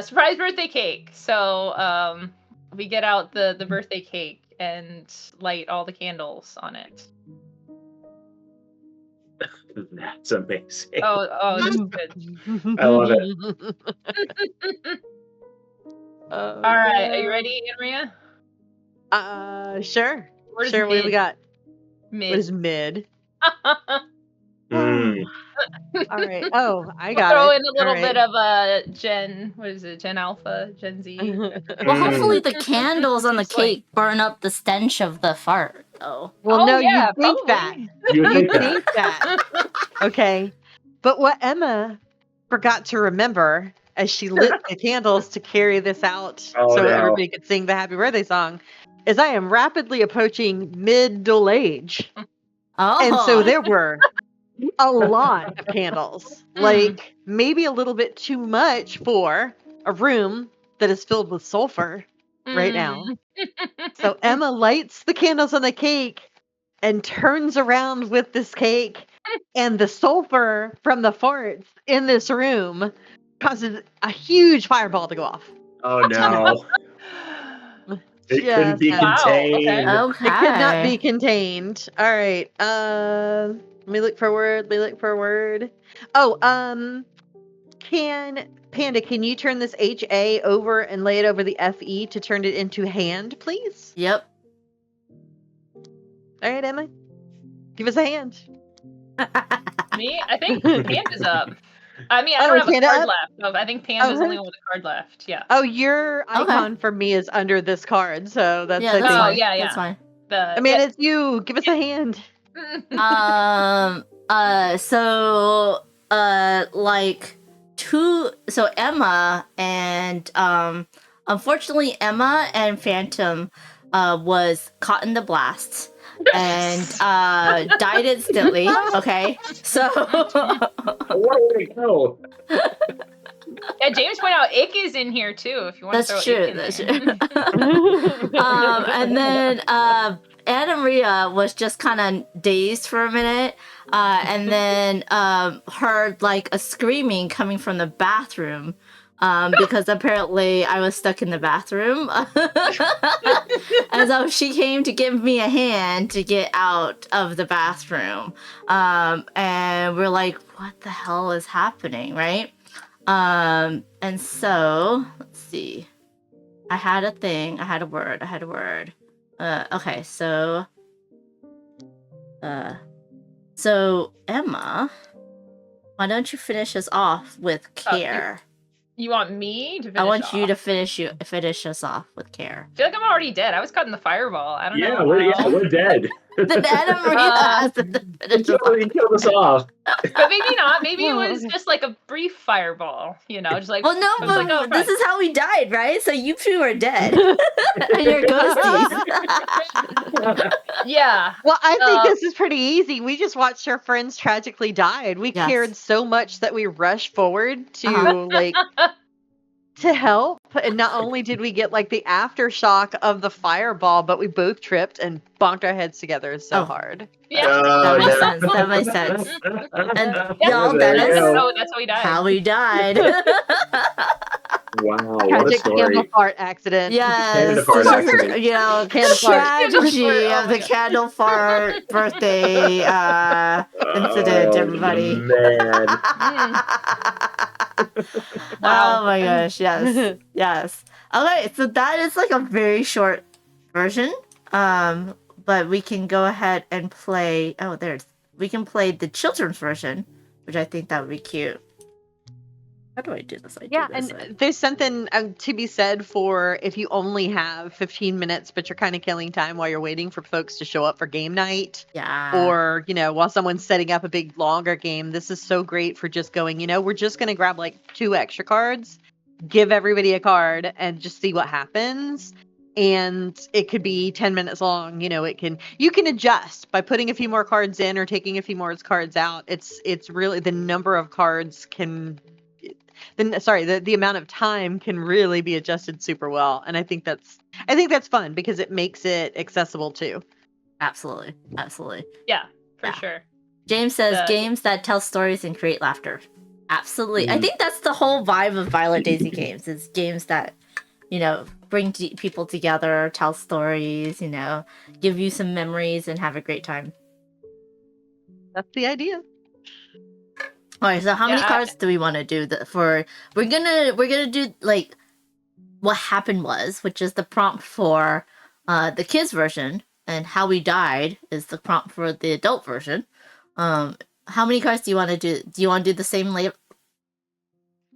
Surprise birthday cake. So we get out the birthday cake and light all the candles on it. That's amazing. Oh, that's good. I love it. All right, are you ready, AnnaMaria? Sure. What is What do we got? Mid. What is mid? Mm. All right. Oh, I got throw it. in a little bit of Gen. What is it? Gen Alpha, Gen Z. Well, hopefully the candles on the cake burn up the stench of the fart, though. Well, no, yeah, you think that. You You think that. think that. Okay. But what Emma forgot to remember as she lit the candles to carry this out so everybody could sing the happy birthday song is I am rapidly approaching middle age. Oh. And so there were a lot of candles. Like maybe a little bit too much for a room that is filled with sulfur right now. So Emma lights the candles on the cake and turns around with this cake, and the sulfur from the farts in this room causes a huge fireball to go off. Oh no. It couldn't be contained. Okay. It could not be contained. All right. Let me look for a word. Oh, Panda, can you turn this HA over and lay it over the FE to turn it into hand, please? Yep. All right, Emma. Give us a hand. Me? I think Panda's up. I mean, I don't have a card left. So I think Panda's the only one with a card left. Yeah. Oh, your icon for me is under this card, so that's that's fine. Yeah. That's fine. It's you. Give us a hand. So Emma and unfortunately Emma and Phantom was caught in the blast and died instantly. Okay, so where did it go? Yeah, James pointed out Ick is in here too. If you want to throw Ick in That's there. true. And then AnnaMaria was just kind of dazed for a minute, and then heard like a screaming coming from the bathroom. Because apparently I was stuck in the bathroom. And so she came to give me a hand to get out of the bathroom. And we're like, what the hell is happening, right? And so, let's see. I had a word. Okay, so Emma, why don't you finish us off with care? You want me to finish I want off? you to finish us off with care. I feel like I'm already dead. I was caught in the fireball. I don't know. We're dead. The AnnaMaria has to finish us off. He killed us off. But maybe not. Maybe it was just like a brief fireball, just like. Well, no, but like, this is how we died, right? So you two are dead. And you're ghosties. Yeah. Well, I think this is pretty easy. We just watched our friends tragically died. We cared so much that we rushed forward to to help. And not only did we get like the aftershock of the fireball, but we both tripped and bonked our heads together so hard. Yeah. That makes sense. And y'all, that's how we died. How we died. Wow, what a Tragic story. candle fart accident. Yes. Candle fart accident. Tragedy of the candle fart birthday incident, everybody. Man. Wow. Oh my gosh, yes. Yes. Okay, so that is like a very short version. But we can go ahead and play we can play the children's version, which I think that would be cute. How do I do this? There's something to be said for if you only have 15 minutes, but you're kind of killing time while you're waiting for folks to show up for game night. Yeah. Or, while someone's setting up a big longer game, this is so great for just going, we're just going to grab like 2 extra cards, give everybody a card and just see what happens. And it could be 10 minutes long. You can adjust by putting a few more cards in or taking a few more cards out. It's really the number of cards the amount of time can really be adjusted super well. And I think that's fun because it makes it accessible too. Absolutely. Yeah, for sure. James says games that tell stories and create laughter. Absolutely. I think that's the whole vibe of Violet Daisy games, is games that, bring people together, tell stories, give you some memories and have a great time. That's the idea. All right, so how many cards do we want to do we're gonna do like what happened was, which is the prompt for the kids version, and how we died is the prompt for the adult version. How many cards do you want to do? Do you want to do the same layout?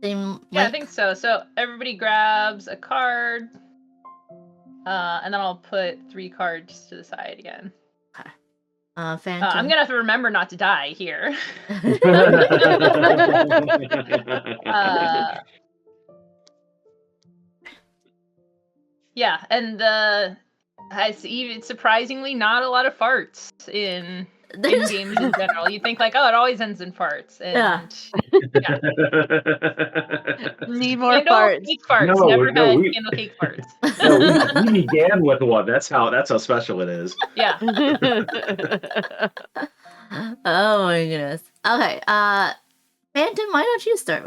Yeah, I think so. So everybody grabs a card, and then I'll put 3 cards to the side again. Okay. Phantom. I'm gonna have to remember not to die here. Yeah, and I see surprisingly not a lot of farts in games in general. You think like, it always ends in farts. And, yeah. Need more farts. Cake farts. Never had candle cake farts. No, we began with one. That's how special it is. Yeah. Oh my goodness. Okay. Phantom, why don't you start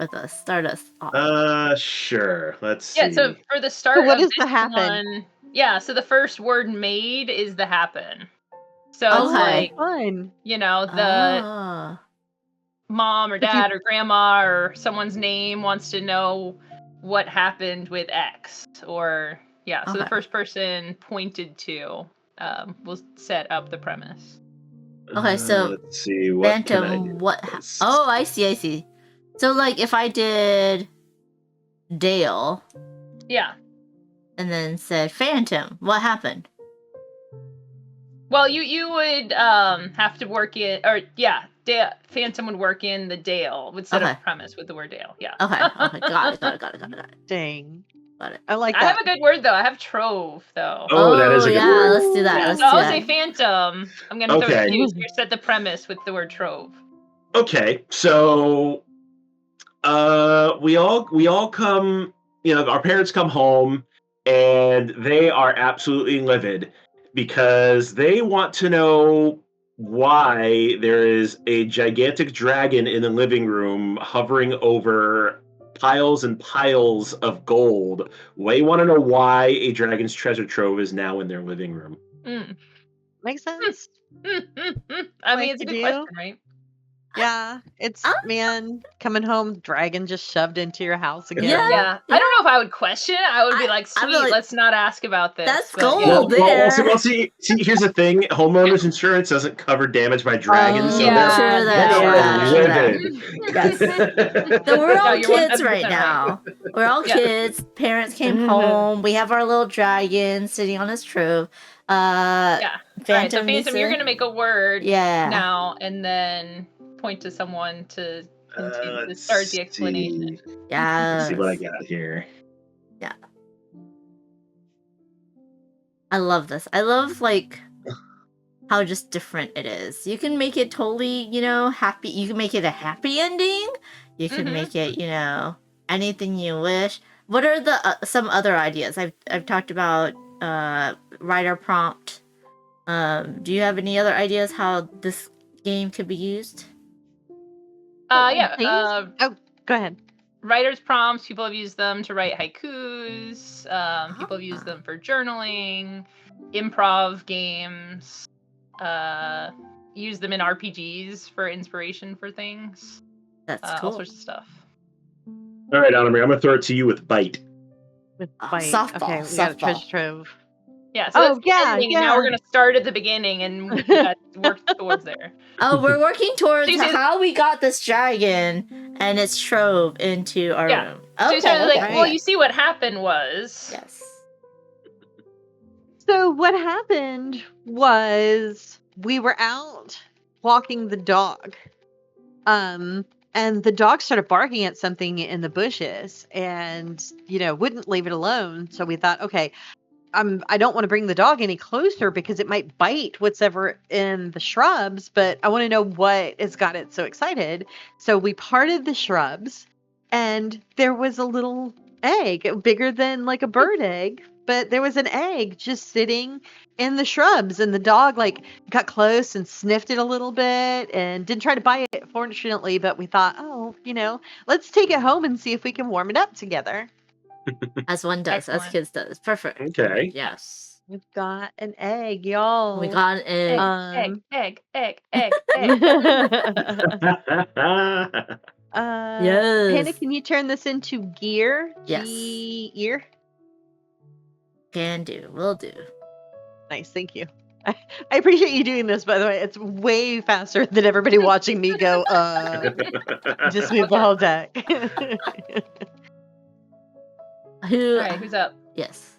us off? Sure. Let's see. Yeah, so for the start what of is the happen? So the first word made is the happen. So it's like, fun. The mom or dad or grandma or someone's name wants to know what happened with X. Or, so the first person pointed to will set up the premise. Okay, so let's see. What Phantom, oh, I see. So, like, if I did Dale. Yeah. And then said Phantom, what happened? Well, you would have to work it, or Phantom would work in the Dale, would set up premise with the word Dale. Yeah. Okay. Got it. Dang. Got it. I like that. I have a good word though. I have trove though. Oh, that is a good word. Let's do that. So I'll say Phantom. I'm gonna throw it to you. You set the premise with the word trove. Okay, so we all come. Our parents come home and they are absolutely livid. because they want to know why there is a gigantic dragon in the living room hovering over piles and piles of gold. They want to know why a dragon's treasure trove is now in their living room. Makes sense. I mean, it's a good question, right? Yeah, it's man coming home, dragon just shoved into your house again. Yeah. I don't know if I would question it. I would be like, sweet, let's not ask about this. That's gold there. Well, see, here's the thing: homeowners insurance doesn't cover damage by dragons, so they're livid. Yes. So we're all kids right now. We're all kids. Parents came home. We have our little dragon sitting on his trove. Phantom, Phantom, you're gonna make a word now, and then point to someone to start the explanation. Yeah. Let's see what I got here. Yeah. I love this. I love how just different it is. You can make it totally, happy. You can make it a happy ending. You can make it, anything you wish. What are the some other ideas? I've talked about writer prompt. Do you have any other ideas how this game could be used? Oh, go ahead. Writer's prompts, people have used them to write haikus. People have used them for journaling, improv games. Use them in RPGs for inspiration for things. That's cool. All sorts of stuff. All right, AnnaMaria, I'm going to throw it to you with bite. With bite. Softball. Okay, we got a treasure trove. Yeah, so now we're going to start at the beginning and work towards there. Oh, we're working towards how we got this dragon and its trove into our room. Okay. So well, you see what happened was... Yes. So what happened was we were out walking the dog. And the dog started barking at something in the bushes and, wouldn't leave it alone. So we thought, okay, I don't want to bring the dog any closer because it might bite what's ever in the shrubs, but I want to know what has got it so excited. So we parted the shrubs and there was a little egg, bigger than like a bird egg, but there was an egg just sitting in the shrubs and the dog got close and sniffed it a little bit and didn't try to bite it, fortunately, but we thought, let's take it home and see if we can warm it up together. As one does, as kids does. Perfect. Okay. Yes. We've got an egg, y'all. We got an egg. Egg. Yes. Panda, can you turn this into gear? Yes. Gear? Can do. Will do. Nice, thank you. I appreciate you doing this, by the way. It's way faster than everybody watching me go, just move the whole deck. Who's up? Yes.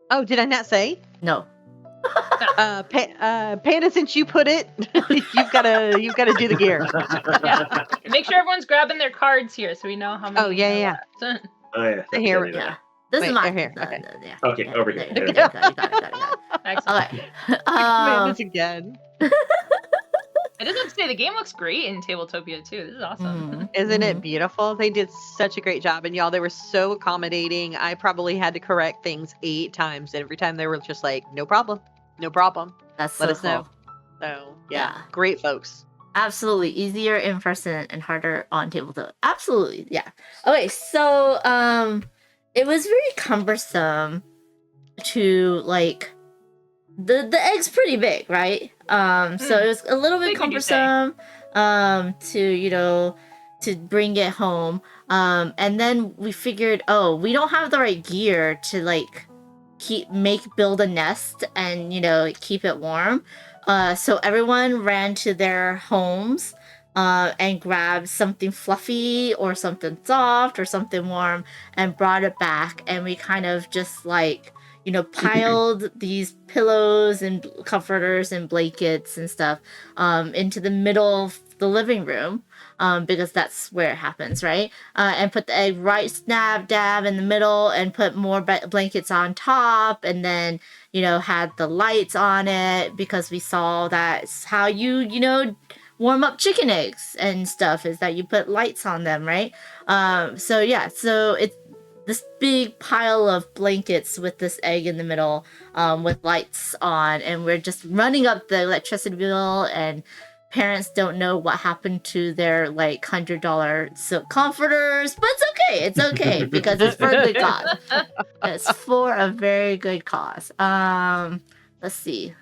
Oh, did I not say? No. Panda, since you put it, you've got to do the gear. Yeah. Make sure everyone's grabbing their cards here so we know how many. Oh yeah. Oh yeah. Here. Yeah. This is mine. Here. Okay. Okay, over here. You got it. Excellent. Okay. This again. I just have to say the game looks great in Tabletopia too. This is awesome. Isn't it beautiful? They did such a great job, and y'all, they were so accommodating. I probably had to correct things 8 times. Every time they were just like, "No problem." That's Let so us know. So Yeah. Great folks. Absolutely. Easier in person and harder on tabletop. Absolutely. Yeah. Okay, so it was very cumbersome to the egg's pretty big, right? So it was a little bit cumbersome to bring it home. And then we figured, we don't have the right gear to build a nest and keep it warm. So everyone ran to their homes and grabbed something fluffy or something soft or something warm and brought it back, and we kind of just piled these pillows and comforters and blankets and stuff into the middle of the living room, because that's where it happens, right? And put the egg right snap dab in the middle and put more blankets on top, and then had the lights on it because we saw that's how you warm up chicken eggs and stuff, is that you put lights on them, right? So this big pile of blankets with this egg in the middle, with lights on, and we're just running up the electricity bill, and parents don't know what happened to their like $100 silk comforters, but it's okay because it's for a good cause. It's for a very good cause. Let's see.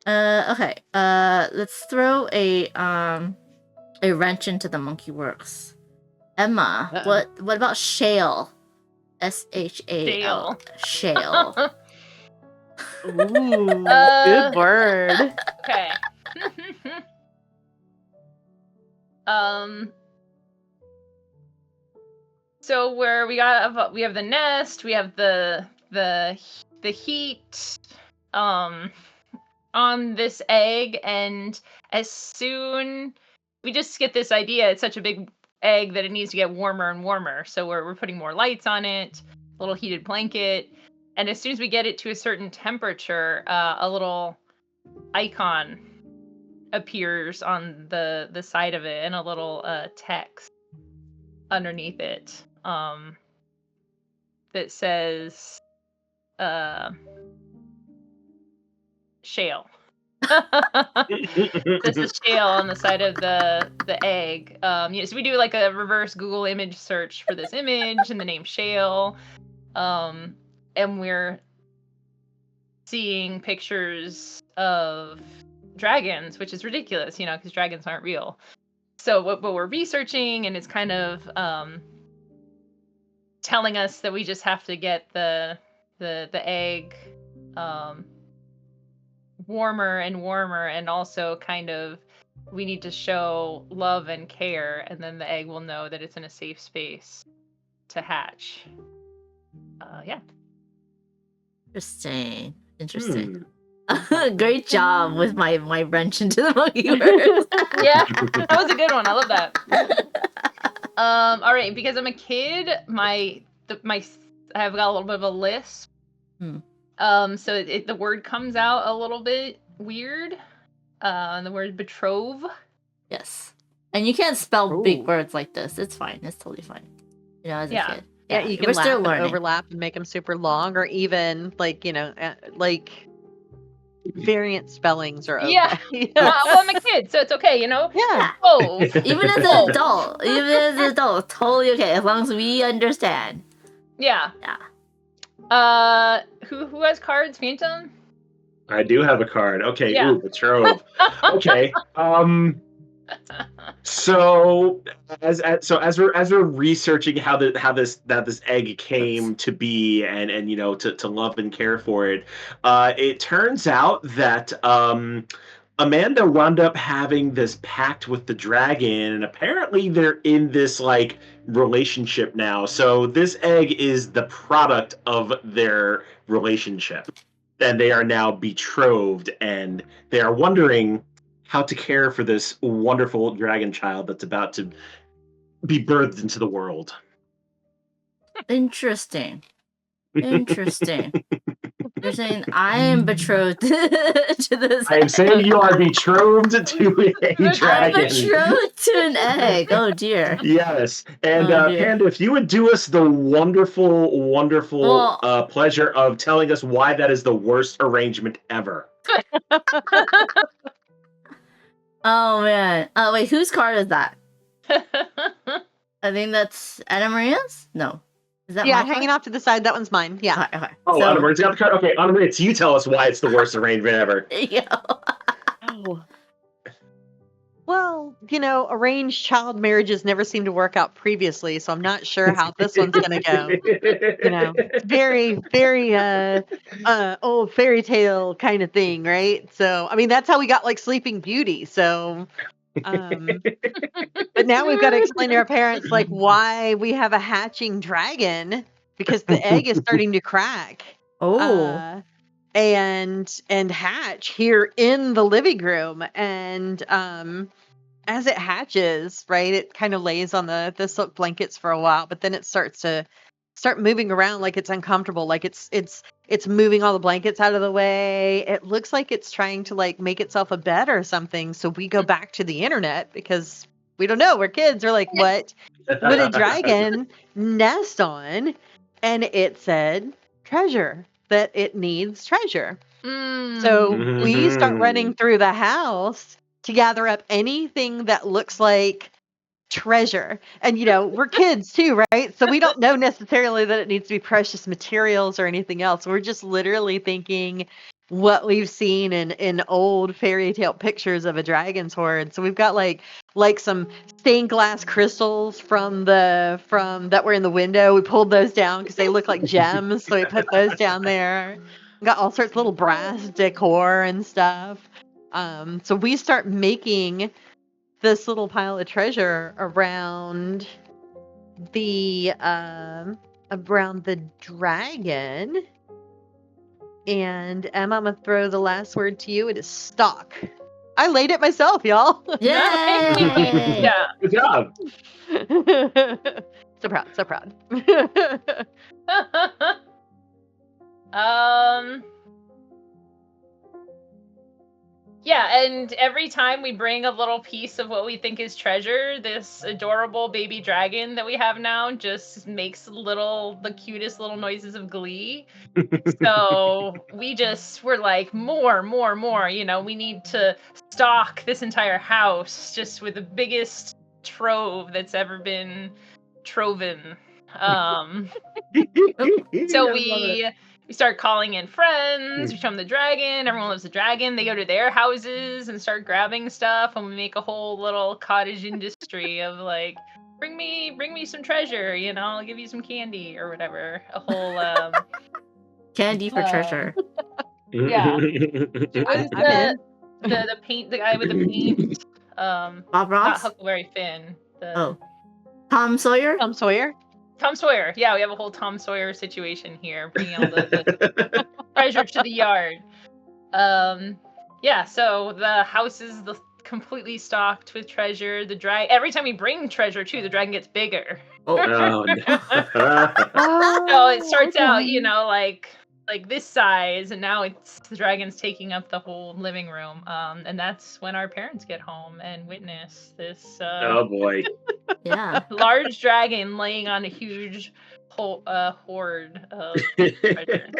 Okay. Let's throw a wrench into the monkey works. Emma, what about shale? SHAL. Shale. Ooh, good word. Okay. So where we have the nest, we have the heat on this egg, and as soon we just get this idea, it's such a big egg that it needs to get warmer and warmer. So we're putting more lights on it, a little heated blanket, and as soon as we get it to a certain temperature, a little icon appears on the side of it and a little text underneath it that says shale. This is shale on the side of the egg. So we do like a reverse Google image search for this image and the name shale, and we're seeing pictures of dragons, which is ridiculous, because dragons aren't real. So what we're researching, and it's kind of telling us that we just have to get the egg warmer and warmer, and also kind of we need to show love and care, and then the egg will know that it's in a safe space to hatch. Yeah. Interesting. Great job with my wrench into the monkey works. Yeah, that was a good one. I love that. All right, because I'm a kid, I have got a little bit of a lisp. So the word comes out a little bit weird. The word betrove. Yes, and you can't spell big words like this. It's fine. It's totally fine. As a kid. Yeah, you can laugh and overlap and make them super long, or even like variant spellings are okay. Yeah. Well, I'm a kid, so it's okay, Yeah. Oh, even as an adult, totally okay as long as we understand. Yeah. Who has cards? Phantom? I do have a card. Okay. Yeah. Ooh, betrove. Okay. So as we're researching how this egg came to be, and to love and care for it, it turns out that Amanda wound up having this pact with the dragon, and apparently they're in this like relationship now. So this egg is the product of their relationship, and they are now betrothed, and they are wondering how to care for this wonderful dragon child that's about to be birthed into the world. Interesting. You're saying I am betrothed to this I am saying you are betrothed to a dragon. I'm betrothed to an egg. Oh dear. Yes. And Panda, if you would do us the wonderful pleasure of telling us why that is the worst arrangement ever. Oh man. Wait, whose card is that? I think that's AnnaMaria's? No. Is that my hanging off to the side? That one's mine. Yeah. Okay. Oh, AnnaMaria's got the card? Okay, AnnaMaria, you tell us why it's the worst arrangement ever. Oh. Well, arranged child marriages never seem to work out previously, so I'm not sure how this one's going to go. Very, very old fairy tale kind of thing, right? So, I mean, that's how we got like Sleeping Beauty. So, but now we've got to explain to our parents like why we have a hatching dragon, because the egg is starting to crack. Oh. And hatch here in the living room, and as it hatches, right, it kind of lays on the silk blankets for a while, but then it starts moving around like it's uncomfortable, like it's moving all the blankets out of the way. It looks like it's trying to like make itself a bed or something. So we go back to the internet because we don't know. We're kids. We're like, what would a dragon nest on? And it said treasure, that it needs treasure. So we start running through the house to gather up anything that looks like treasure. And, we're kids too, right? So we don't know necessarily that it needs to be precious materials or anything else. We're just literally thinking what we've seen in old fairy tale pictures of a dragon's hoard. So we've got like some stained glass crystals from that were in the window. We pulled those down because they look like gems. So we put those down there. We got all sorts of little brass decor and stuff. So we start making this little pile of treasure around the dragon. And Emma, I'm gonna throw the last word to you. It is stock. I laid it myself, y'all. Yay! Yeah. Good job. So proud. Yeah, and every time we bring a little piece of what we think is treasure, this adorable baby dragon that we have now just makes the cutest little noises of glee. So we're like, more, we need to stock this entire house just with the biggest trove that's ever been troven. So we start calling in friends. We show them the dragon. Everyone loves the dragon. They go to their houses and start grabbing stuff, and we make a whole little cottage industry of like, bring me some treasure. I'll give you some candy or whatever. A whole candy for treasure. Yeah. The paint, the guy with the paint. Bob Ross? Not Huckleberry Finn. Tom Sawyer? Tom Sawyer. Yeah, we have a whole Tom Sawyer situation here, bringing all the treasure to the yard. Yeah, so the house is completely stocked with treasure. Every time we bring treasure too, the dragon gets bigger. Oh no. So it starts out, like this size, and now the dragon's taking up the whole living room. And that's when our parents get home and witness this oh boy. Yeah. large dragon laying on a huge hoard of treasure.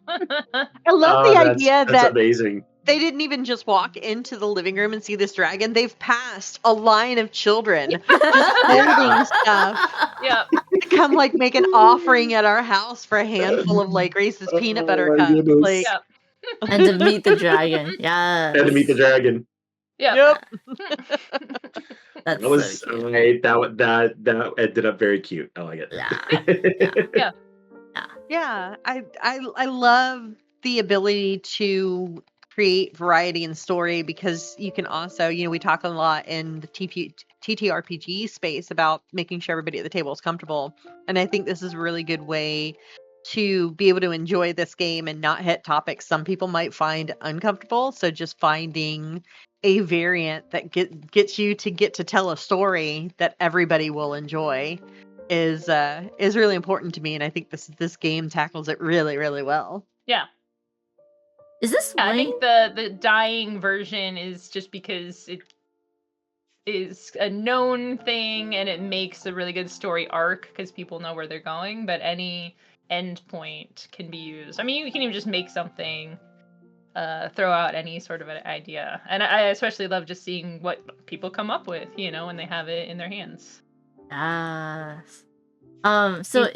I love the idea that's that amazing. They didn't even just walk into the living room and see this dragon. They've passed a line of children just holding stuff. Yeah. To come like make an offering at our house for a handful of like Reese's peanut butter cups. Goodness. Like, And to meet the dragon. Yeah. And to meet the dragon. Yeah. Yep. That's That was so cute. right. That ended up very cute. I like it. Yeah. I love the ability to create variety in story, because you can also, we talk a lot in the TTRPG space about making sure everybody at the table is comfortable. And I think this is a really good way to be able to enjoy this game and not hit topics some people might find uncomfortable. So just finding a variant that gets you to get to tell a story that everybody will enjoy is really important to me. And I think this game tackles it really, really well. Yeah. Is this I think the dying version is just because it is a known thing and it makes a really good story arc because people know where they're going, but any end point can be used. I mean, you can even just make something, throw out any sort of an idea. And I especially love just seeing what people come up with, when they have it in their hands. Yes. So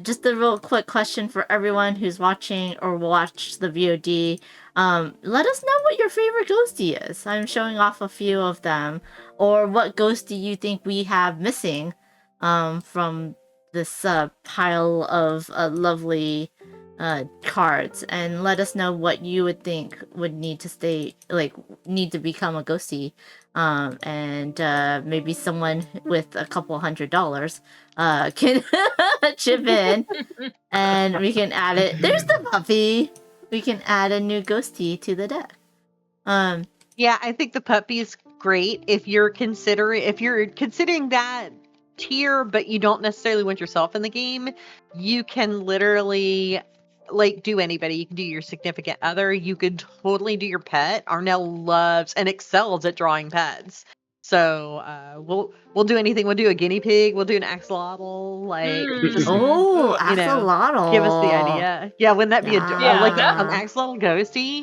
just a real quick question for everyone who's watching or watched the VOD. Let us know what your favorite ghostie is. I'm showing off a few of them. Or what ghostie you think we have missing from this pile of lovely cards. And let us know what you would think would need to become a ghostie. And maybe someone with a couple $100 can chip in and we can add it. There's the puppy. We can add a new ghostie to the deck. Yeah, I think the puppy is great if you're considering that tier, but you don't necessarily want yourself in the game. You can literally like do anybody. You can do your significant other. You could totally do your pet. Arnell loves and excels at drawing pets. So we'll do anything. We'll do a guinea pig. We'll do an axolotl. Like just Oh, you know, axolotl. give us the idea. Yeah, wouldn't that be like Yeah. an axolotl ghosty?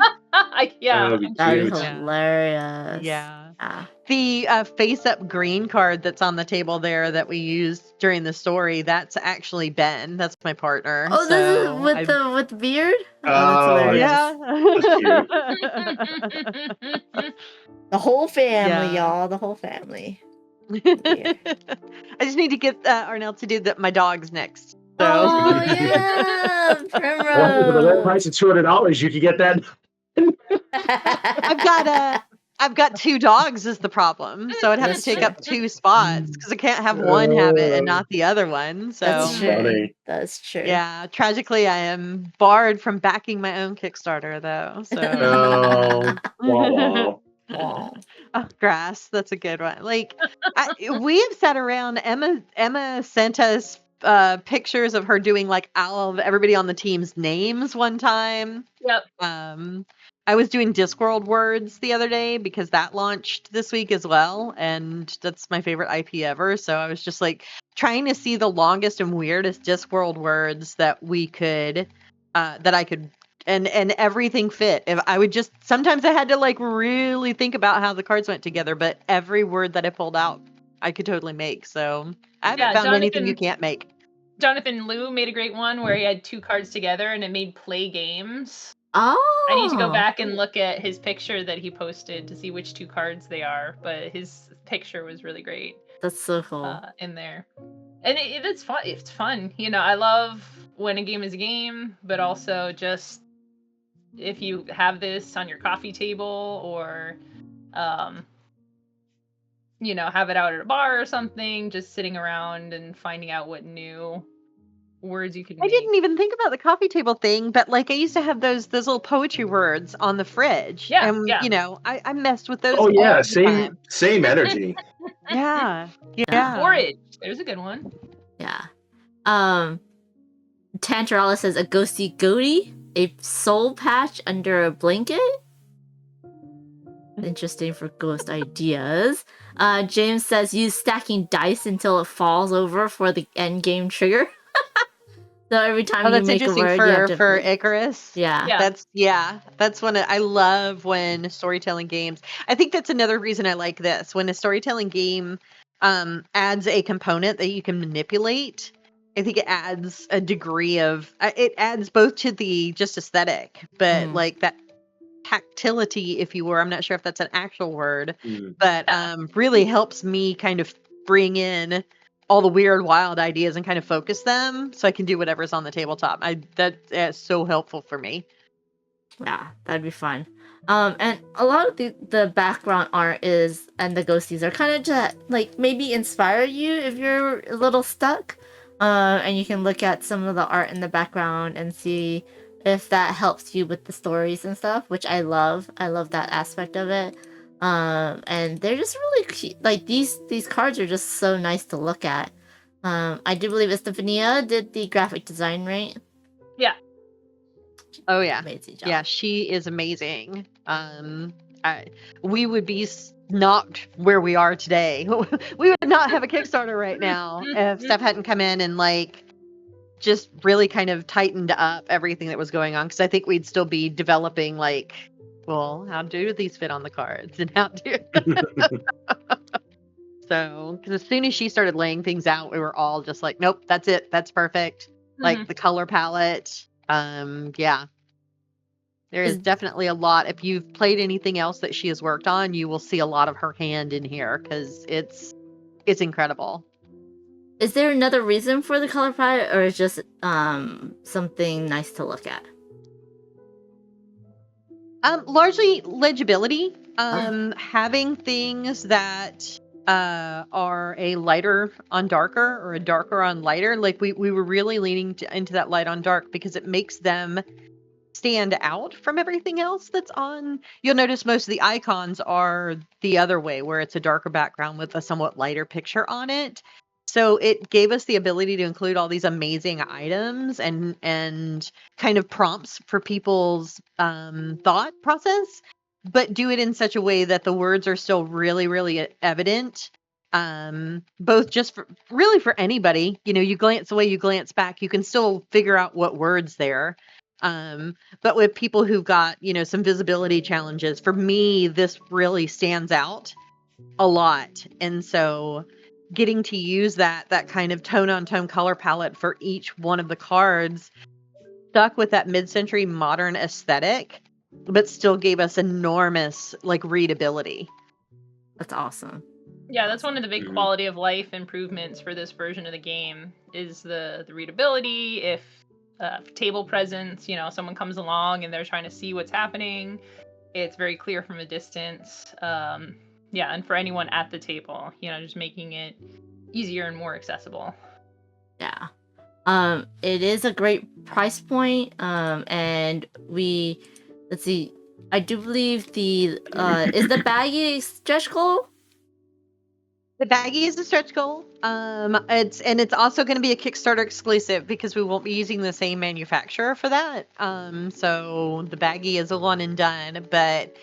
Yeah. That'd be That'd be cute. hilarious. Yeah. Yeah. The face-up green card that's on the table there that we used during the story, that's actually Ben. That's my partner. Oh, this is with the beard? Oh, that's hilarious. The whole family, y'all. The whole family. I just need to get Arnell to do my dogs next. So. Oh, yeah. Primrose. Well, for the low price of $200, you could get that. I've got 2 dogs is the problem, so I'd have to take up 2 spots because I can't have one have it and not the other one. So that's true. That's true. Yeah, tragically, I am barred from backing my own Kickstarter though. So Wow. Oh, grass. That's a good one. Like we have sat around. Emma sent us pictures of her doing like all of everybody on the team's names one time. Yep. I was doing Discworld words the other day because that launched this week as well, and that's my favorite IP ever. So I was just like trying to see the longest and weirdest Discworld words that we could, that I could, and everything fit. If I would just, sometimes I had to like really think about how the cards went together, but every word that I pulled out, I could totally make. So I haven't found anything you can't make. Jonathan Liu made a great one where he had 2 cards together and it made play games. Oh. I need to go back and look at his picture that he posted to see which 2 cards they are, but his picture was really great. That's so cool. In there. And it's fun. It's fun. You know, I love when a game is a game, but also just if you have this on your coffee table or you know, have it out at a bar or something, just sitting around and finding out what new words you can make. I didn't even think about the coffee table thing, but like I used to have those little poetry words on the fridge. Yeah, and you know, I messed with those. Oh yeah, all the time. same energy. Yeah. Forage. There's a good one. Yeah. Tantarella says a ghosty goatee, a soul patch under a blanket. Interesting for ghost ideas. James says use stacking dice until it falls over for the end game trigger. So every time you make a word, you have to for Icarus. Yeah. That's when I love when storytelling games. I think that's another reason I like this. When a storytelling game adds a component that you can manipulate, I think it adds a degree of it adds both to the just aesthetic, but like that tactility, if you were. I'm not sure if that's an actual word, but really helps me kind of bring in all the weird, wild ideas and kind of focus them so I can do whatever's on the tabletop. That's so helpful for me. Yeah, that'd be fun. And a lot of the background art and the ghosties are kind of to like maybe inspire you if you're a little stuck. And you can look at some of the art in the background and see if that helps you with the stories and stuff, which I love. I love that aspect of it. And they're just really cute. Like these cards are just so nice to look at. I do believe Estefania did the graphic design, right? Yeah. Oh yeah. Amazing job. Yeah, she is amazing. We would be not where we are today. We would not have a Kickstarter right now if Steph hadn't come in and like just really kind of tightened up everything that was going on. Because I think we'd still be developing like, well, how do these fit on the cards and how do so because as soon as she started laying things out, we were all just like, nope, that's it, that's perfect. Like the color palette, yeah, there is definitely a lot. If you've played anything else that she has worked on, you will see a lot of her hand in here because it's incredible. Is there another reason for the color palette, or is just something nice to look at? Largely legibility. Having things that are a lighter on darker or a darker on lighter. Like we were really leaning into that light on dark because it makes them stand out from everything else that's on. You'll notice most of the icons are the other way, where it's a darker background with a somewhat lighter picture on it. So it gave us the ability to include all these amazing items and kind of prompts for people's thought process, but do it in such a way that the words are still really, really evident. Both just for anybody, you glance away, you glance back, you can still figure out what words there. But with people who've got, some visibility challenges, for me, this really stands out a lot. And so getting to use that kind of tone on tone color palette for each one of the cards stuck with that mid-century modern aesthetic, but still gave us enormous readability. That's awesome. Yeah, that's one of the big quality of life improvements for this version of the game is the readability. If table presence, someone comes along and they're trying to see what's happening, it's very clear from a distance. Yeah, and for anyone at the table, just making it easier and more accessible. Yeah. It is a great price point. And let's see, I do believe is the baggie stretch goal? The baggie is a stretch goal. It's also going to be a Kickstarter exclusive because we won't be using the same manufacturer for that. So the baggie is a one and done, but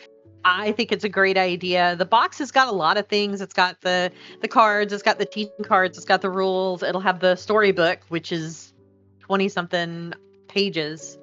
I think it's a great idea. The box has got a lot of things. It's got the cards, it's got the teaching cards, it's got the rules. It'll have the storybook, which is 20-something pages.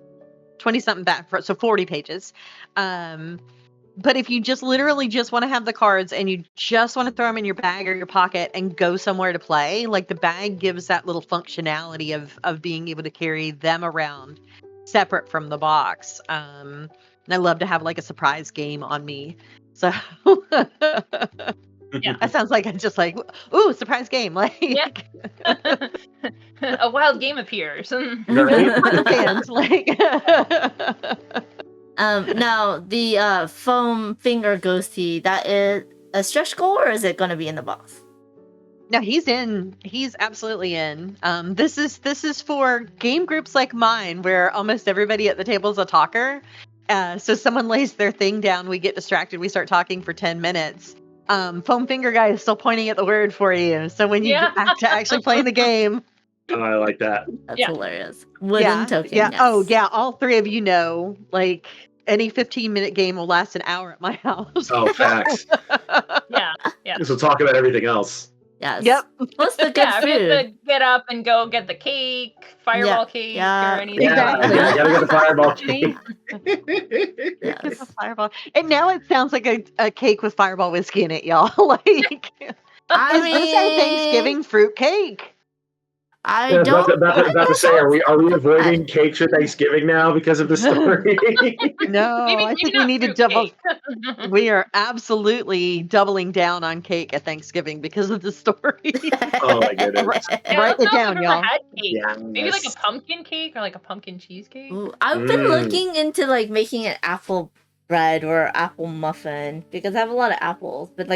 20-something back, so 40 pages. But if you literally just want to have the cards and you just want to throw them in your bag or your pocket and go somewhere to play, the bag gives that little functionality of being able to carry them around separate from the box. And I love to have a surprise game on me. So yeah, that sounds like I'm just ooh, surprise game. Yeah. A wild game appears. Fans, now the foam finger ghosty, that is a stretch goal, or is it going to be in the box? No, he's in. He's absolutely in. This is for game groups like mine, where almost everybody at the table is a talker. So someone lays their thing down, we get distracted, we start talking for 10 minutes. Foam finger guy is still pointing at the word for you. So when you get back to actually playing the game. Oh, I like that. That's hilarious. Wooden token. Yeah. Yes. Oh, yeah. All three of you know, any 15-minute game will last an hour at my house. Oh, facts. Yeah. So we'll talk about everything else. Yes. Yep. What's the good food? We have to get up and go get the cake, fireball cake, or anything. Exactly. Yeah, you gotta get the fireball cake. Yes. Fireball. And now it sounds like a cake with fireball whiskey in it, y'all. I mean, this is a Thanksgiving fruit cake. I don't. About to say, are we avoiding cakes for Thanksgiving now because of the story? No, I think we need to double. We are absolutely doubling down on cake at Thanksgiving because of the story. Oh my goodness! Write it down, y'all. Yes. Maybe a pumpkin cake or a pumpkin cheesecake. Ooh, I've been looking into making an apple bread or apple muffin because I have a lot of apples, but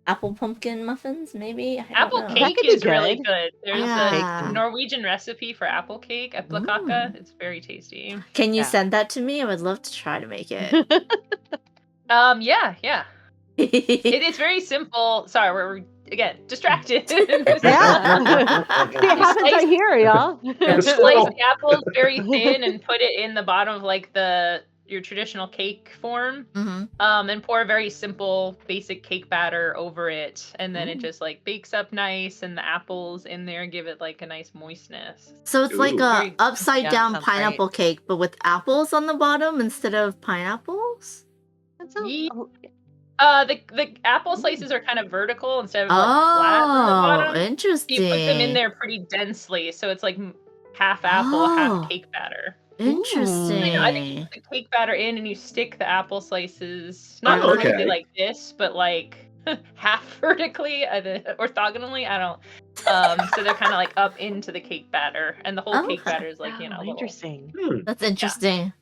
apple pumpkin muffins, maybe? Apple cake is really good. There's a Norwegian recipe for apple cake, Epilogue. It's very tasty. Can you send that to me? I would love to try to make it. Yeah. It's very simple. Sorry, we're again distracted. See, it happens right here, y'all. Slice the apples very thin and put it in the bottom of your traditional cake form, and pour a very simple basic cake batter over it, and then it just bakes up nice, and the apples in there give it a nice moistness. So it's a upside down pineapple cake, but with apples on the bottom instead of pineapples? The apple slices are kind of vertical instead of flat on the bottom. Interesting. So you put them in there pretty densely, so it's half apple, half cake batter. Interesting. I think you put the cake batter in and you stick the apple slices not vertically like this, but half vertically, orthogonally. I don't. So they're kind of up into the cake batter, and the whole cake batter is interesting. That's interesting.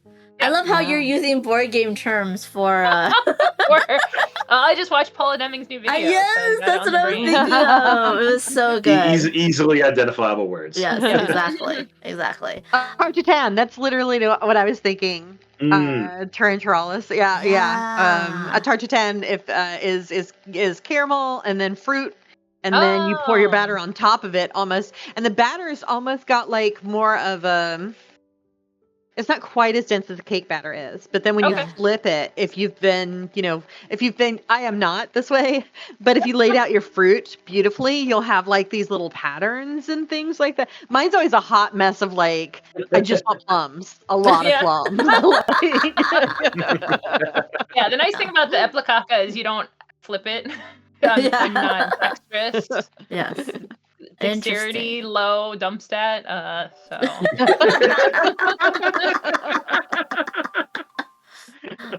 I love how you're using board game terms for. I just watched Paula Deming's new video. Yes, that's what I was thinking of. It was so good. Easily identifiable words. Yes, exactly. Tartatan. That's literally what I was thinking. Taranturalis. Yeah. A tartatan is caramel and then fruit and then you pour your batter on top of it almost, and the batter's almost got like more of a, it's not quite as dense as the cake batter is, but then when you flip it, if you've been, I am not this way, but if you laid out your fruit beautifully, you'll have like these little patterns and things like that. Mine's always a hot mess of like, I just want plums, a lot of plums. Yeah, the nice thing about the Epilogue is you don't flip it. I'm not dexterous. Yes. Dexterity low, dump stat. So.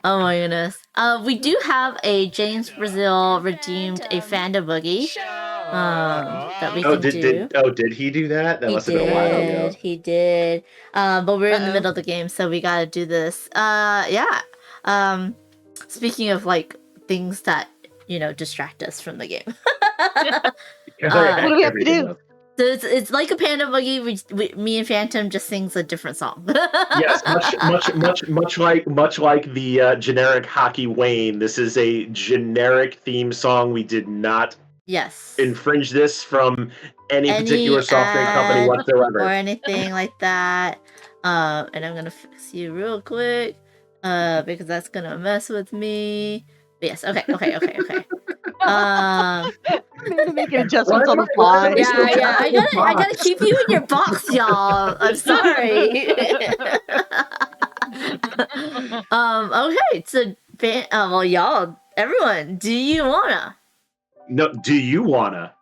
Oh my goodness. We do have a James Brazil redeemed a Phanda boogie. That we can do. Did he do that? That must have been a while ago. He did. But we're in the middle of the game, so we gotta do this. Yeah. Speaking of like things that distract us from the game. What do we have to do? So it's like a Panda boogie. Me and Phantom just sings a different song. Yes, much like the generic Hockey Wayne. This is a generic theme song. We did not infringe this from any particular software company whatsoever, or anything like that. And I'm gonna fix you real quick because that's gonna mess with me. But yes, okay. Maybe making adjustments on the fly. Yeah. I gotta keep you in your box, y'all. I'm sorry. Okay. So, well, y'all, everyone, do you wanna? No. Do you wanna?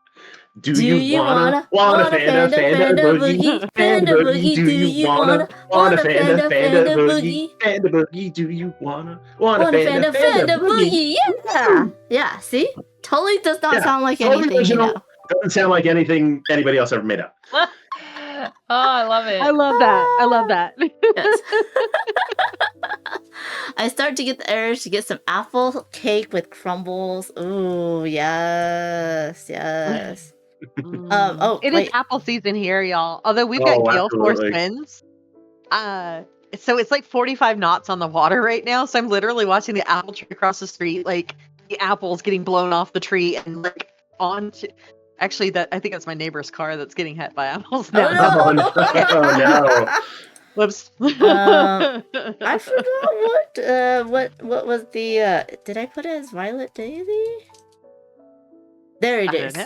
Do you wanna Phanda boogie? Phanda boogie, do you wanna Phanda boogie? Phanda boogie, do you wanna Phanda boogie? Yeah. See, totally does not sound like anything. Doesn't sound like anything anybody else ever made up. Oh, I love it. I love that. Yes. I start to get the urge to get some apple cake with crumbles. Ooh, yes. It is apple season here, y'all. Although we've got gale force winds. So it's like 45 knots on the water right now. So I'm literally watching the apple tree across the street, like the apples getting blown off the tree and like onto. Actually, I think that's my neighbor's car that's getting hit by apples now. Oh no. Whoops. I forgot what was the did I put it as Violet Daisy? There it is.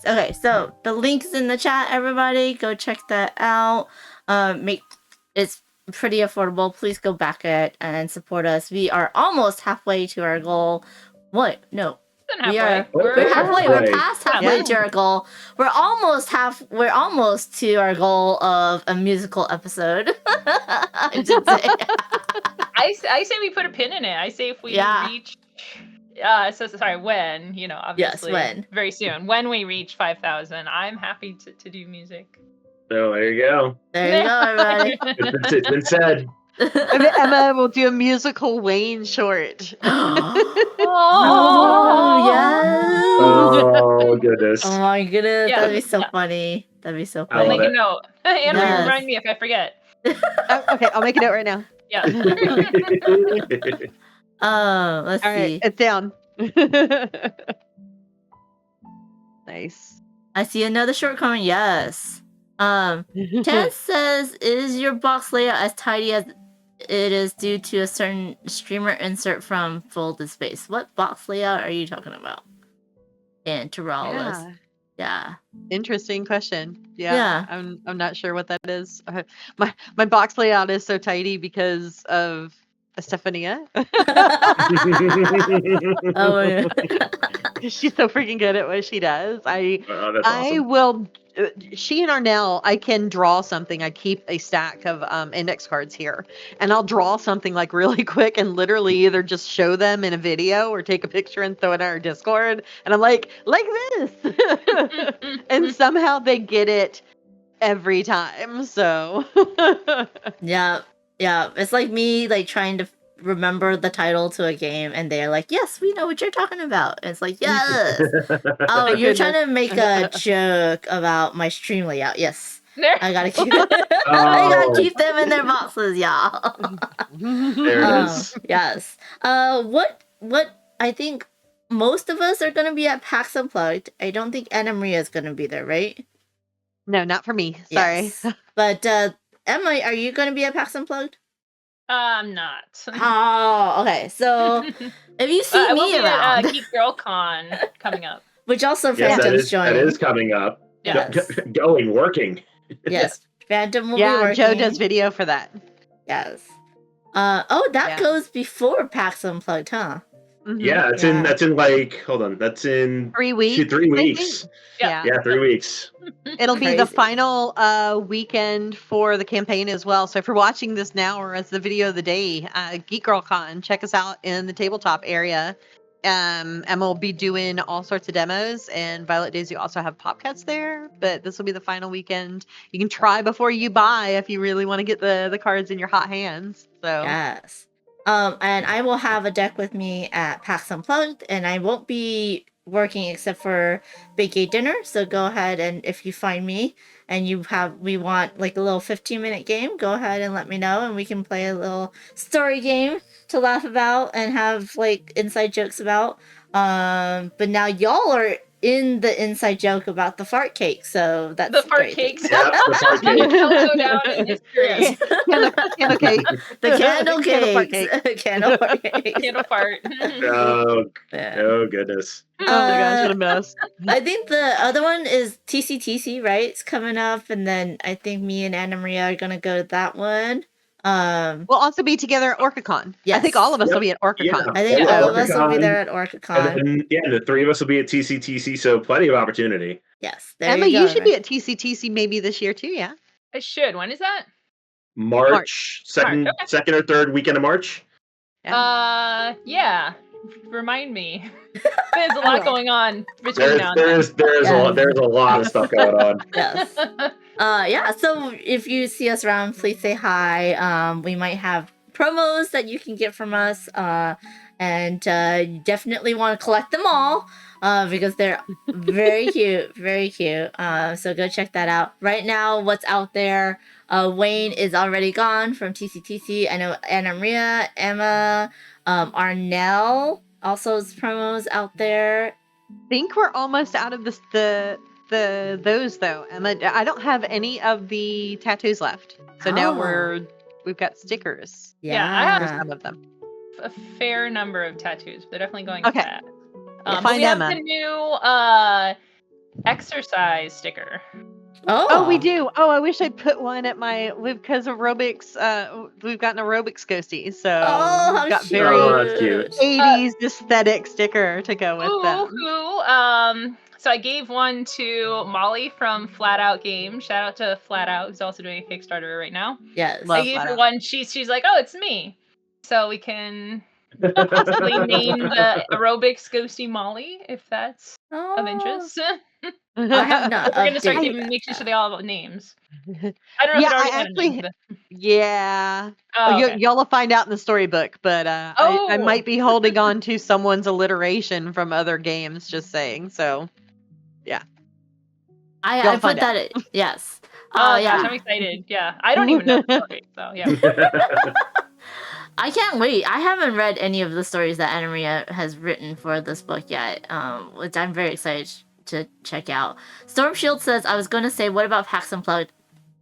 Okay, so the link's in the chat, everybody. Go check that out. It's pretty affordable. Please go back it and support us. We are almost halfway to our goal. What? No. We're halfway. We're past halfway to our goal. We're almost to our goal of a musical episode. I say we put a pin in it. I say if we reach when, obviously when. Very soon. When we reach 5,000, I'm happy to do music. Oh, there you go. There you go, everybody. It's been said. Emma will do a musical Wayne short. Oh, yes. Oh, goodness. Oh, my goodness. Yeah. That'd be so funny. I'll make a note. Anna, remind me if I forget. Okay, I'll make a note right now. Yeah. Let's see. All right, it's down. Nice. I see another shortcoming. Yes. Ted says, "Is your box layout as tidy as it is due to a certain streamer insert from Folded Space?" What box layout are you talking about? And Taralis. Yeah. Interesting question. Yeah. I'm not sure what that is. My box layout is so tidy because of Estefania. Oh yeah. She's so freaking good at what she does. That's awesome. She and Arnell, I can draw something. I keep a stack of index cards here, and I'll draw something like really quick and literally either just show them in a video or take a picture and throw it on our Discord. And I'm like this. And somehow they get it every time. So yeah. It's like me trying to remember the title to a game, and they're like, "Yes, we know what you're talking about." And it's like, yes. Oh, you're trying to make a joke about my stream layout. Yes, I gotta keep them. I gotta keep them in their boxes, y'all. There it is. Yes. What I think most of us are going to be at PAX Unplugged. I don't think AnnaMaria is going to be there, right? No, not for me. Sorry. Yes. But Emma, are you going to be at PAX Unplugged? I'm not. Oh, okay. So if you see I will me be around, at Geek Girl Con coming up. which also Yes, Phantom's joining. that is coming up. Yes. Going, working. Yes, Phantom will be Yeah, working. Joe does video for that. Yes. That goes before PAX Unplugged, huh? Mhm. Yeah, that's in like, hold on, that's in 3 weeks. 3 weeks. Yeah. Yeah, 3 weeks. It'll be the Crazy. final weekend for the campaign as well. So if you're watching this now or as the video of the day, Geek Girl Con, check us out in the tabletop area. And we'll be doing all sorts of demos, and Violet Daisy also have Popcats there, but this will be the final weekend. You can try before you buy if you really want to get the cards in your hot hands. So Yes. And I will have a deck with me at PAX Unplugged, and I won't be working except for Big Gay Dinner. So go ahead, and if you find me and we want like a little 15-minute game, go ahead and let me know, and we can play a little story game to laugh about and have like inside jokes about. But now y'all are in the inside joke about the fart cake, so that's the fart crazy. cakes. Yeah, the fart cake. That'll go down in history. candle cake. The candle Candle fart cakes. Candle fart cakes. Candle fart. Yeah. Oh goodness. Oh my gosh, what a mess. I think the other one is TCTC, right? It's coming up, and then I think me and AnnaMaria are gonna go to that one. We'll also be together at OrcaCon. Yes. I think all of us Yep. will be at OrcaCon. Yeah. I think Yeah, all of us will be OrcaCon. there at OrcaCon. And then, the 3 of us will be at TCTC, so plenty of opportunity. Yes, there Emma, you go. you should be at TCTC maybe this year too, yeah? I should. When is that? March. Second or third weekend of March. Yeah. Remind me. There's a lot going on between now and There's a lot of stuff going on. Yes. Yeah, so if you see us around, please say hi. We might have promos that you can get from us. And you definitely want to collect them all because they're very cute, very cute. So go check that out. Right now, what's out there, Wayne is already gone from TCTC. I know AnnaMaria, Emma, Arnell also has promos out there. I think we're almost out of those though, Emma. I don't have any of the tattoos left. So now we've got stickers. Yeah, I have some of them. a fair number of tattoos. They're definitely going to that. Find we have Emma. the new exercise sticker. Oh, we do. Oh, I wish I'd put one at because aerobics. We've gotten aerobics ghosties, so we've got very cute. 80s aesthetic sticker to go with them. So I gave one to Molly from Flat Out Games. Shout out to Flat Out, who's also doing a Kickstarter right now. Yes, I gave her one. She's like, oh, it's me. So we can possibly name the aerobics ghosty Molly if that's of interest. I have not. We're gonna start making sure they all have names. I don't know if it already had a name, but... Yeah. okay. Y'all will find out in the storybook, but I might be holding on to someone's alliteration from other games. Just saying. So, yeah. I put that. Yes. Oh yeah, I'm excited. Yeah, I don't even know the story, so yeah. I can't wait. I haven't read any of the stories that AnnaMaria has written for this book yet, which I'm very excited to check out. Storm Shield says, I was going to say, what about PAX Unplugged?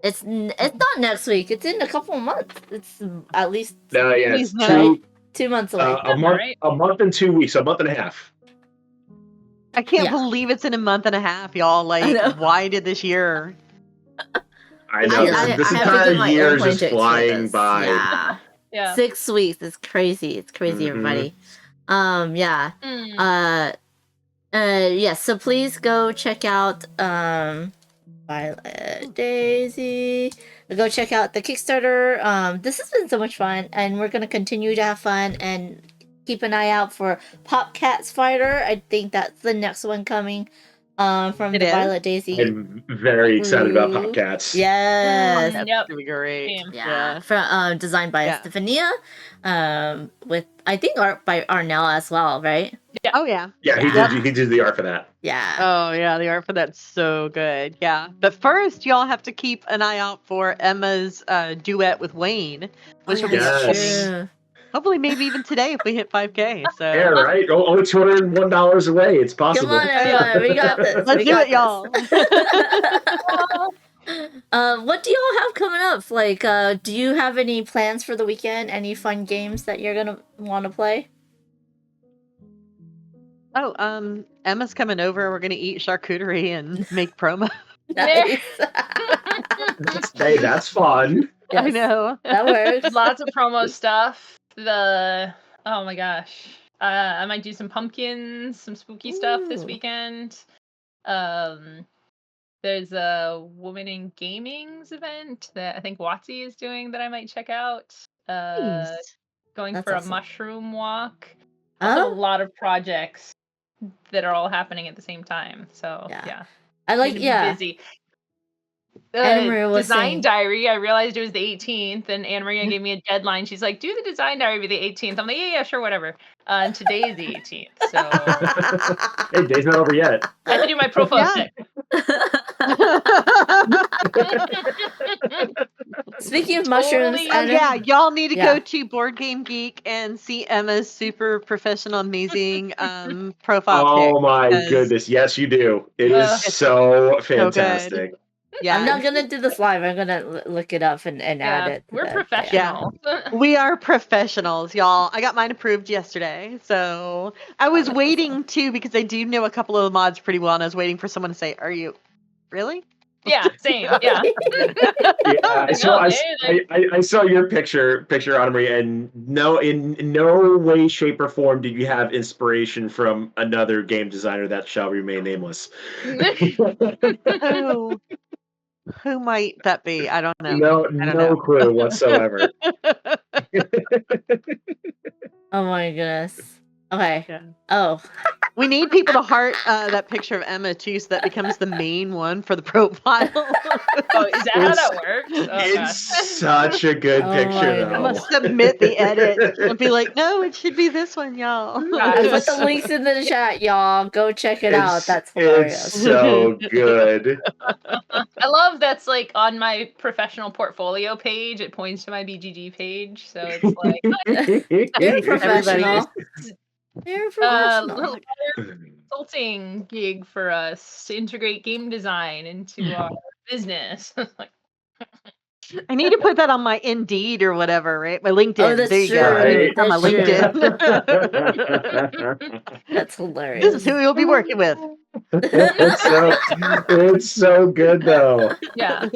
It's not next week. It's in a couple of months. It's at least it's 2 months away. A month and 2 weeks, a month and a half. I can't believe it's in a month and a half, y'all. Like, why did this year? I know. This entire year is just flying by. Yeah. 6 weeks. It's crazy. It's crazy, everybody. Yes, so please go check out Violet Daisy. Go check out the Kickstarter. This has been so much fun, and we're gonna continue to have fun and keep an eye out for Popcats Fighter. I think that's the next one coming from the Violet Daisy. I'm very excited about Popcats. Yes, that's gonna be great. Yeah, from designed by Stephania, with I think art by Arnell as well, right? Yeah. Oh yeah. Yeah, he did the art for that. Yeah. Oh yeah, the art for that's so good. Yeah. But first, y'all have to keep an eye out for Emma's duet with Wayne, which will be Hopefully, maybe even today if we hit 5K. So Yeah, right. Only $201 away. It's possible. Come on, everyone. We got this. Let's we do got it, y'all. What do y'all have coming up? Like, do you have any plans for the weekend? Any fun games that you're gonna want to play? Oh, Emma's coming over. We're gonna eat charcuterie and make promo. Nice. Hey, that's fun. I know. That works. Lots of promo stuff. Oh my gosh. I might do some pumpkins, some spooky stuff this weekend. There's a Woman in Gaming's event that I think Watsy is doing that I might check out. Nice. Going That's for awesome. a mushroom walk. Also, a Oh, lot of projects that are all happening at the same time. So yeah. I like. Need to be Yeah. busy. AnnaMaria was Design saying- diary. I realized it was the 18th, and AnnaMaria gave me a deadline. She's like, "Do the design diary by the 18th." I'm like, "Yeah, sure, whatever." And today is the 18th, so Hey, day's not over yet. I have to do my profile Yeah. stick. Speaking of mushrooms, Totally. Oh yeah, y'all need to Yeah. go to Board Game Geek and see Emma's super professional, amazing profile Oh pic. my because goodness. Yes, you do. It is It's so good. fantastic. Yeah, I'm not gonna do this live. I'm gonna look it up and add it. to We're the- professional. we are professionals, y'all. I got mine approved yesterday, so I was that's waiting too because I do know a couple of the mods pretty well, and I was waiting for someone to say, "Are you really?" Yeah, same. Yeah. Yeah, I saw your picture, AnnaMaria, and in no way, shape, or form did you have inspiration from another game designer that shall remain nameless. Who might that be? I don't know. No, I don't no know. clue whatsoever. Oh my goodness. Okay. Yeah. Oh. We need people to heart that picture of Emma too, so that becomes the main one for the profile. Oh, is that how that works? Oh, It's gosh. such a good Oh my picture, I though. must submit the edit and be like, no, it should be this one, y'all. I put the links in the chat, y'all. Go check it out. That's hilarious. It's so good. I love that's like on my professional portfolio page. It points to my BGG page, so it's like You're a professional. Everybody- You're a professional. little consulting gig for us to integrate game design into our business. Like, I need to put that on my Indeed or whatever, right? My LinkedIn. Oh, that's there you true. go. I need to put it on my That's LinkedIn. That's This hilarious. is who you'll be working with. It's so good, though. yeah.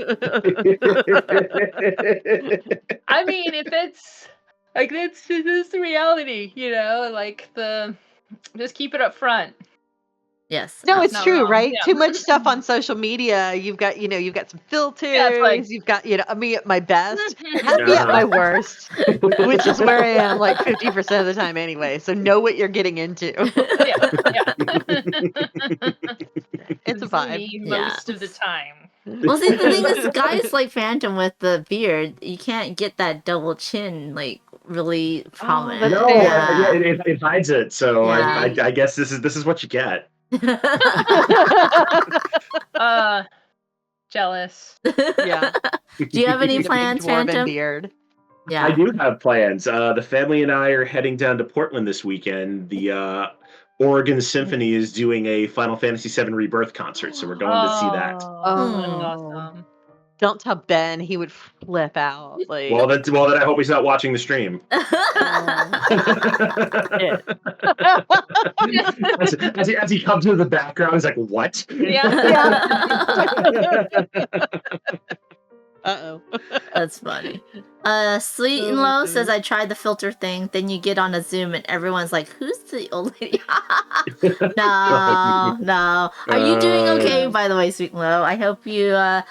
I mean, if it's like that's the reality, like just keep it up front. Yes. No, it's not true, wrong. right? Yeah. Too much stuff on social media. You've got some filters. it's like- You've got, me at my best, have me at my worst, which is where I am like 50% of the time anyway. So know what you're getting into. Yeah. It's a For vibe. me most of the time. Well, see, the thing is, guys like Phantom with the beard, you can't get that double chin like really prominent. that's No, fair. it hides it. So Yeah. I guess this is what you get. Jealous. Yeah. Do you have any Big plans, dwarven Phantom? beard. Yeah. I do have plans. The family and I are heading down to Portland this weekend. The Oregon Symphony is doing a Final Fantasy VII Rebirth concert, so we're going to see that. Oh, that's awesome. Don't tell Ben; he would flip out. Like, Well, then I hope he's not watching the stream. as he comes into the background, he's like, "What?" Uh-oh. That's funny. Sweet and Low says, I tried the filter thing, then you get on a Zoom and everyone's like, who's the old lady? No. Are you doing okay, by the way, Sweet and Low? I hope you are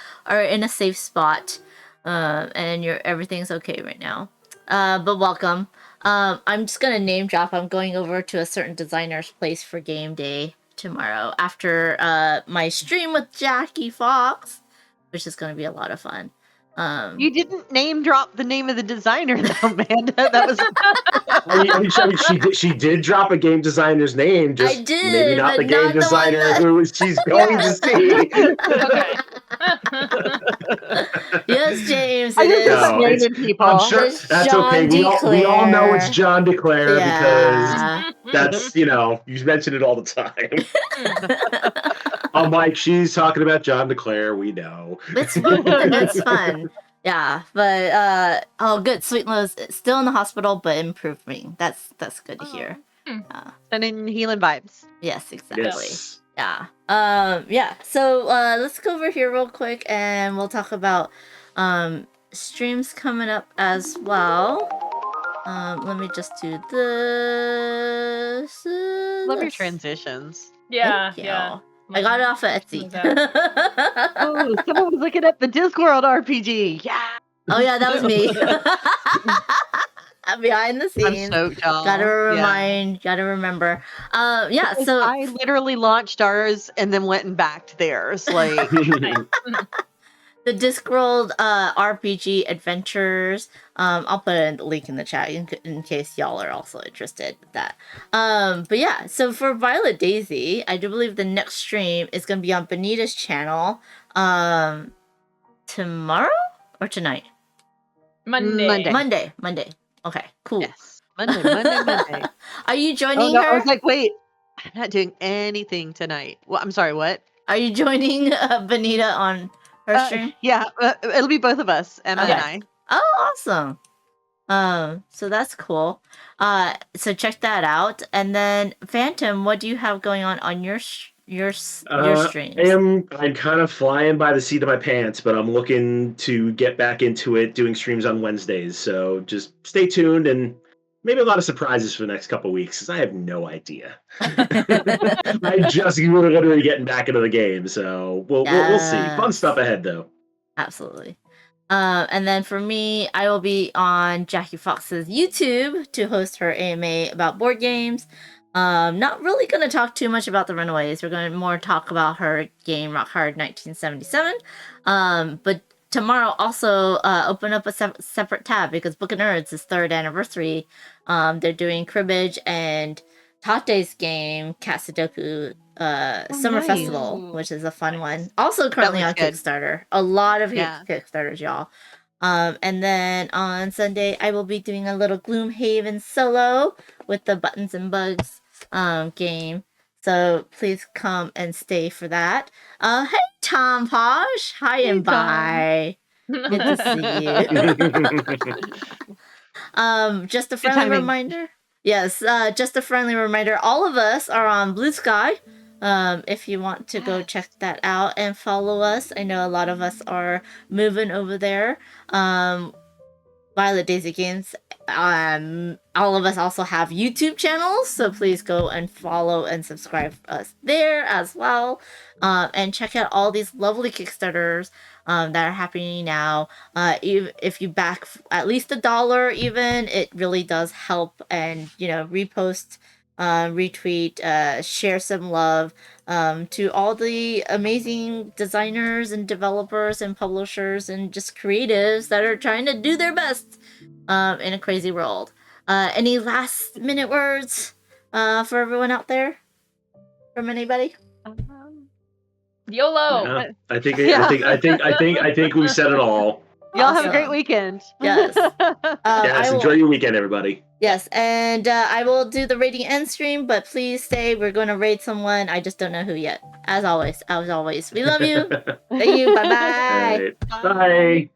in a safe spot and everything's okay right now. But welcome. I'm just going to name drop. I'm going over to a certain designer's place for game day tomorrow after my stream with Jackie Fox, which is going to be a lot of fun. You didn't name drop the name of the designer, though, Amanda. That was. She did drop a game designer's name. Just I did, maybe not but the game not the one designer that- who she's going to see. Yes, James. I It just is. kept naming people. I'm sure It's that's John okay. We all know it's DeClaire. John DeClaire Yeah. because that's you mention it all the time. I'm like, she's talking about John DeClaire. We know. It's fun. It's fun. Yeah, but oh, good. Sweet Lowe's still in the hospital, but improving. That's good to hear. Sending healing vibes. Yes, exactly. Yes. Yeah. Yeah. So let's go over here real quick, and we'll talk about streams coming up as well. Let me just do this. Love your transitions. Yeah, Thank you. yeah. I got it off of Etsy. Oh, someone was looking at the Discworld RPG. Yeah. Oh yeah, that was me. Behind the scenes. I'm stoked, y'all. Gotta remember. Yeah, Because so I literally launched ours and then went and backed theirs. Like the Discworld RPG Adventures. I'll put a link in the chat in case y'all are also interested in that. But yeah, so for Violet Daisy, I do believe the next stream is gonna be on Benita's channel. Tomorrow or tonight? Monday. Okay, cool. Yes. Monday. Are you joining her? her? I was like, wait, I'm not doing anything tonight. Well, I'm sorry, what? Are you joining Benita on her stream? Yeah, it'll be both of us, Emma and I. Oh, awesome. So that's cool. So check that out. And then Phantom, what do you have going on your streams? I'm kind of flying by the seat of my pants, but I'm looking to get back into it, doing streams on Wednesdays. So just stay tuned and maybe a lot of surprises for the next couple of weeks because I have no idea. I'm just literally getting back into the game, so we'll see. Fun stuff ahead, though. Absolutely. And then for me, I will be on Jackie Fox's YouTube to host her AMA about board games. Not really going to talk too much about the Runaways. We're going to more talk about her game Rock Hard 1977. But tomorrow also open up a separate tab because Book of Nerds is 3rd anniversary. They're doing cribbage and Tate's game Cat Sudoku Summer Festival, which is a fun one. Also currently on Kickstarter. A lot of Kickstarters, y'all. And then on Sunday, I will be doing a little Gloomhaven solo with the Buttons and Bugs game. So please come and stay for that. Hey, Tom Posh. Hi and bye. Good to see you. Just a friendly reminder. Yes, just a friendly reminder. All of us are on Blue Sky. If you want to go check that out and follow us. I know a lot of us are moving over there. Violet Daisy Games. All of us also have YouTube channels, so please go and follow and subscribe us there as well. And check out all these lovely Kickstarters that are happening now. If you back at least $1 even, it really does help. And repost, retweet, share some love to all the amazing designers and developers and publishers and just creatives that are trying to do their best in a crazy world. Any last minute words for everyone out there from anybody? YOLO. Yeah, I think we said it all. Y'all have a great weekend. Yes. Yes, enjoy your weekend, everybody. Yes, and I will do the rating end stream, but please stay. We're going to raid someone. I just don't know who yet. As always, we love you. Thank you. Bye-bye. Right. Bye.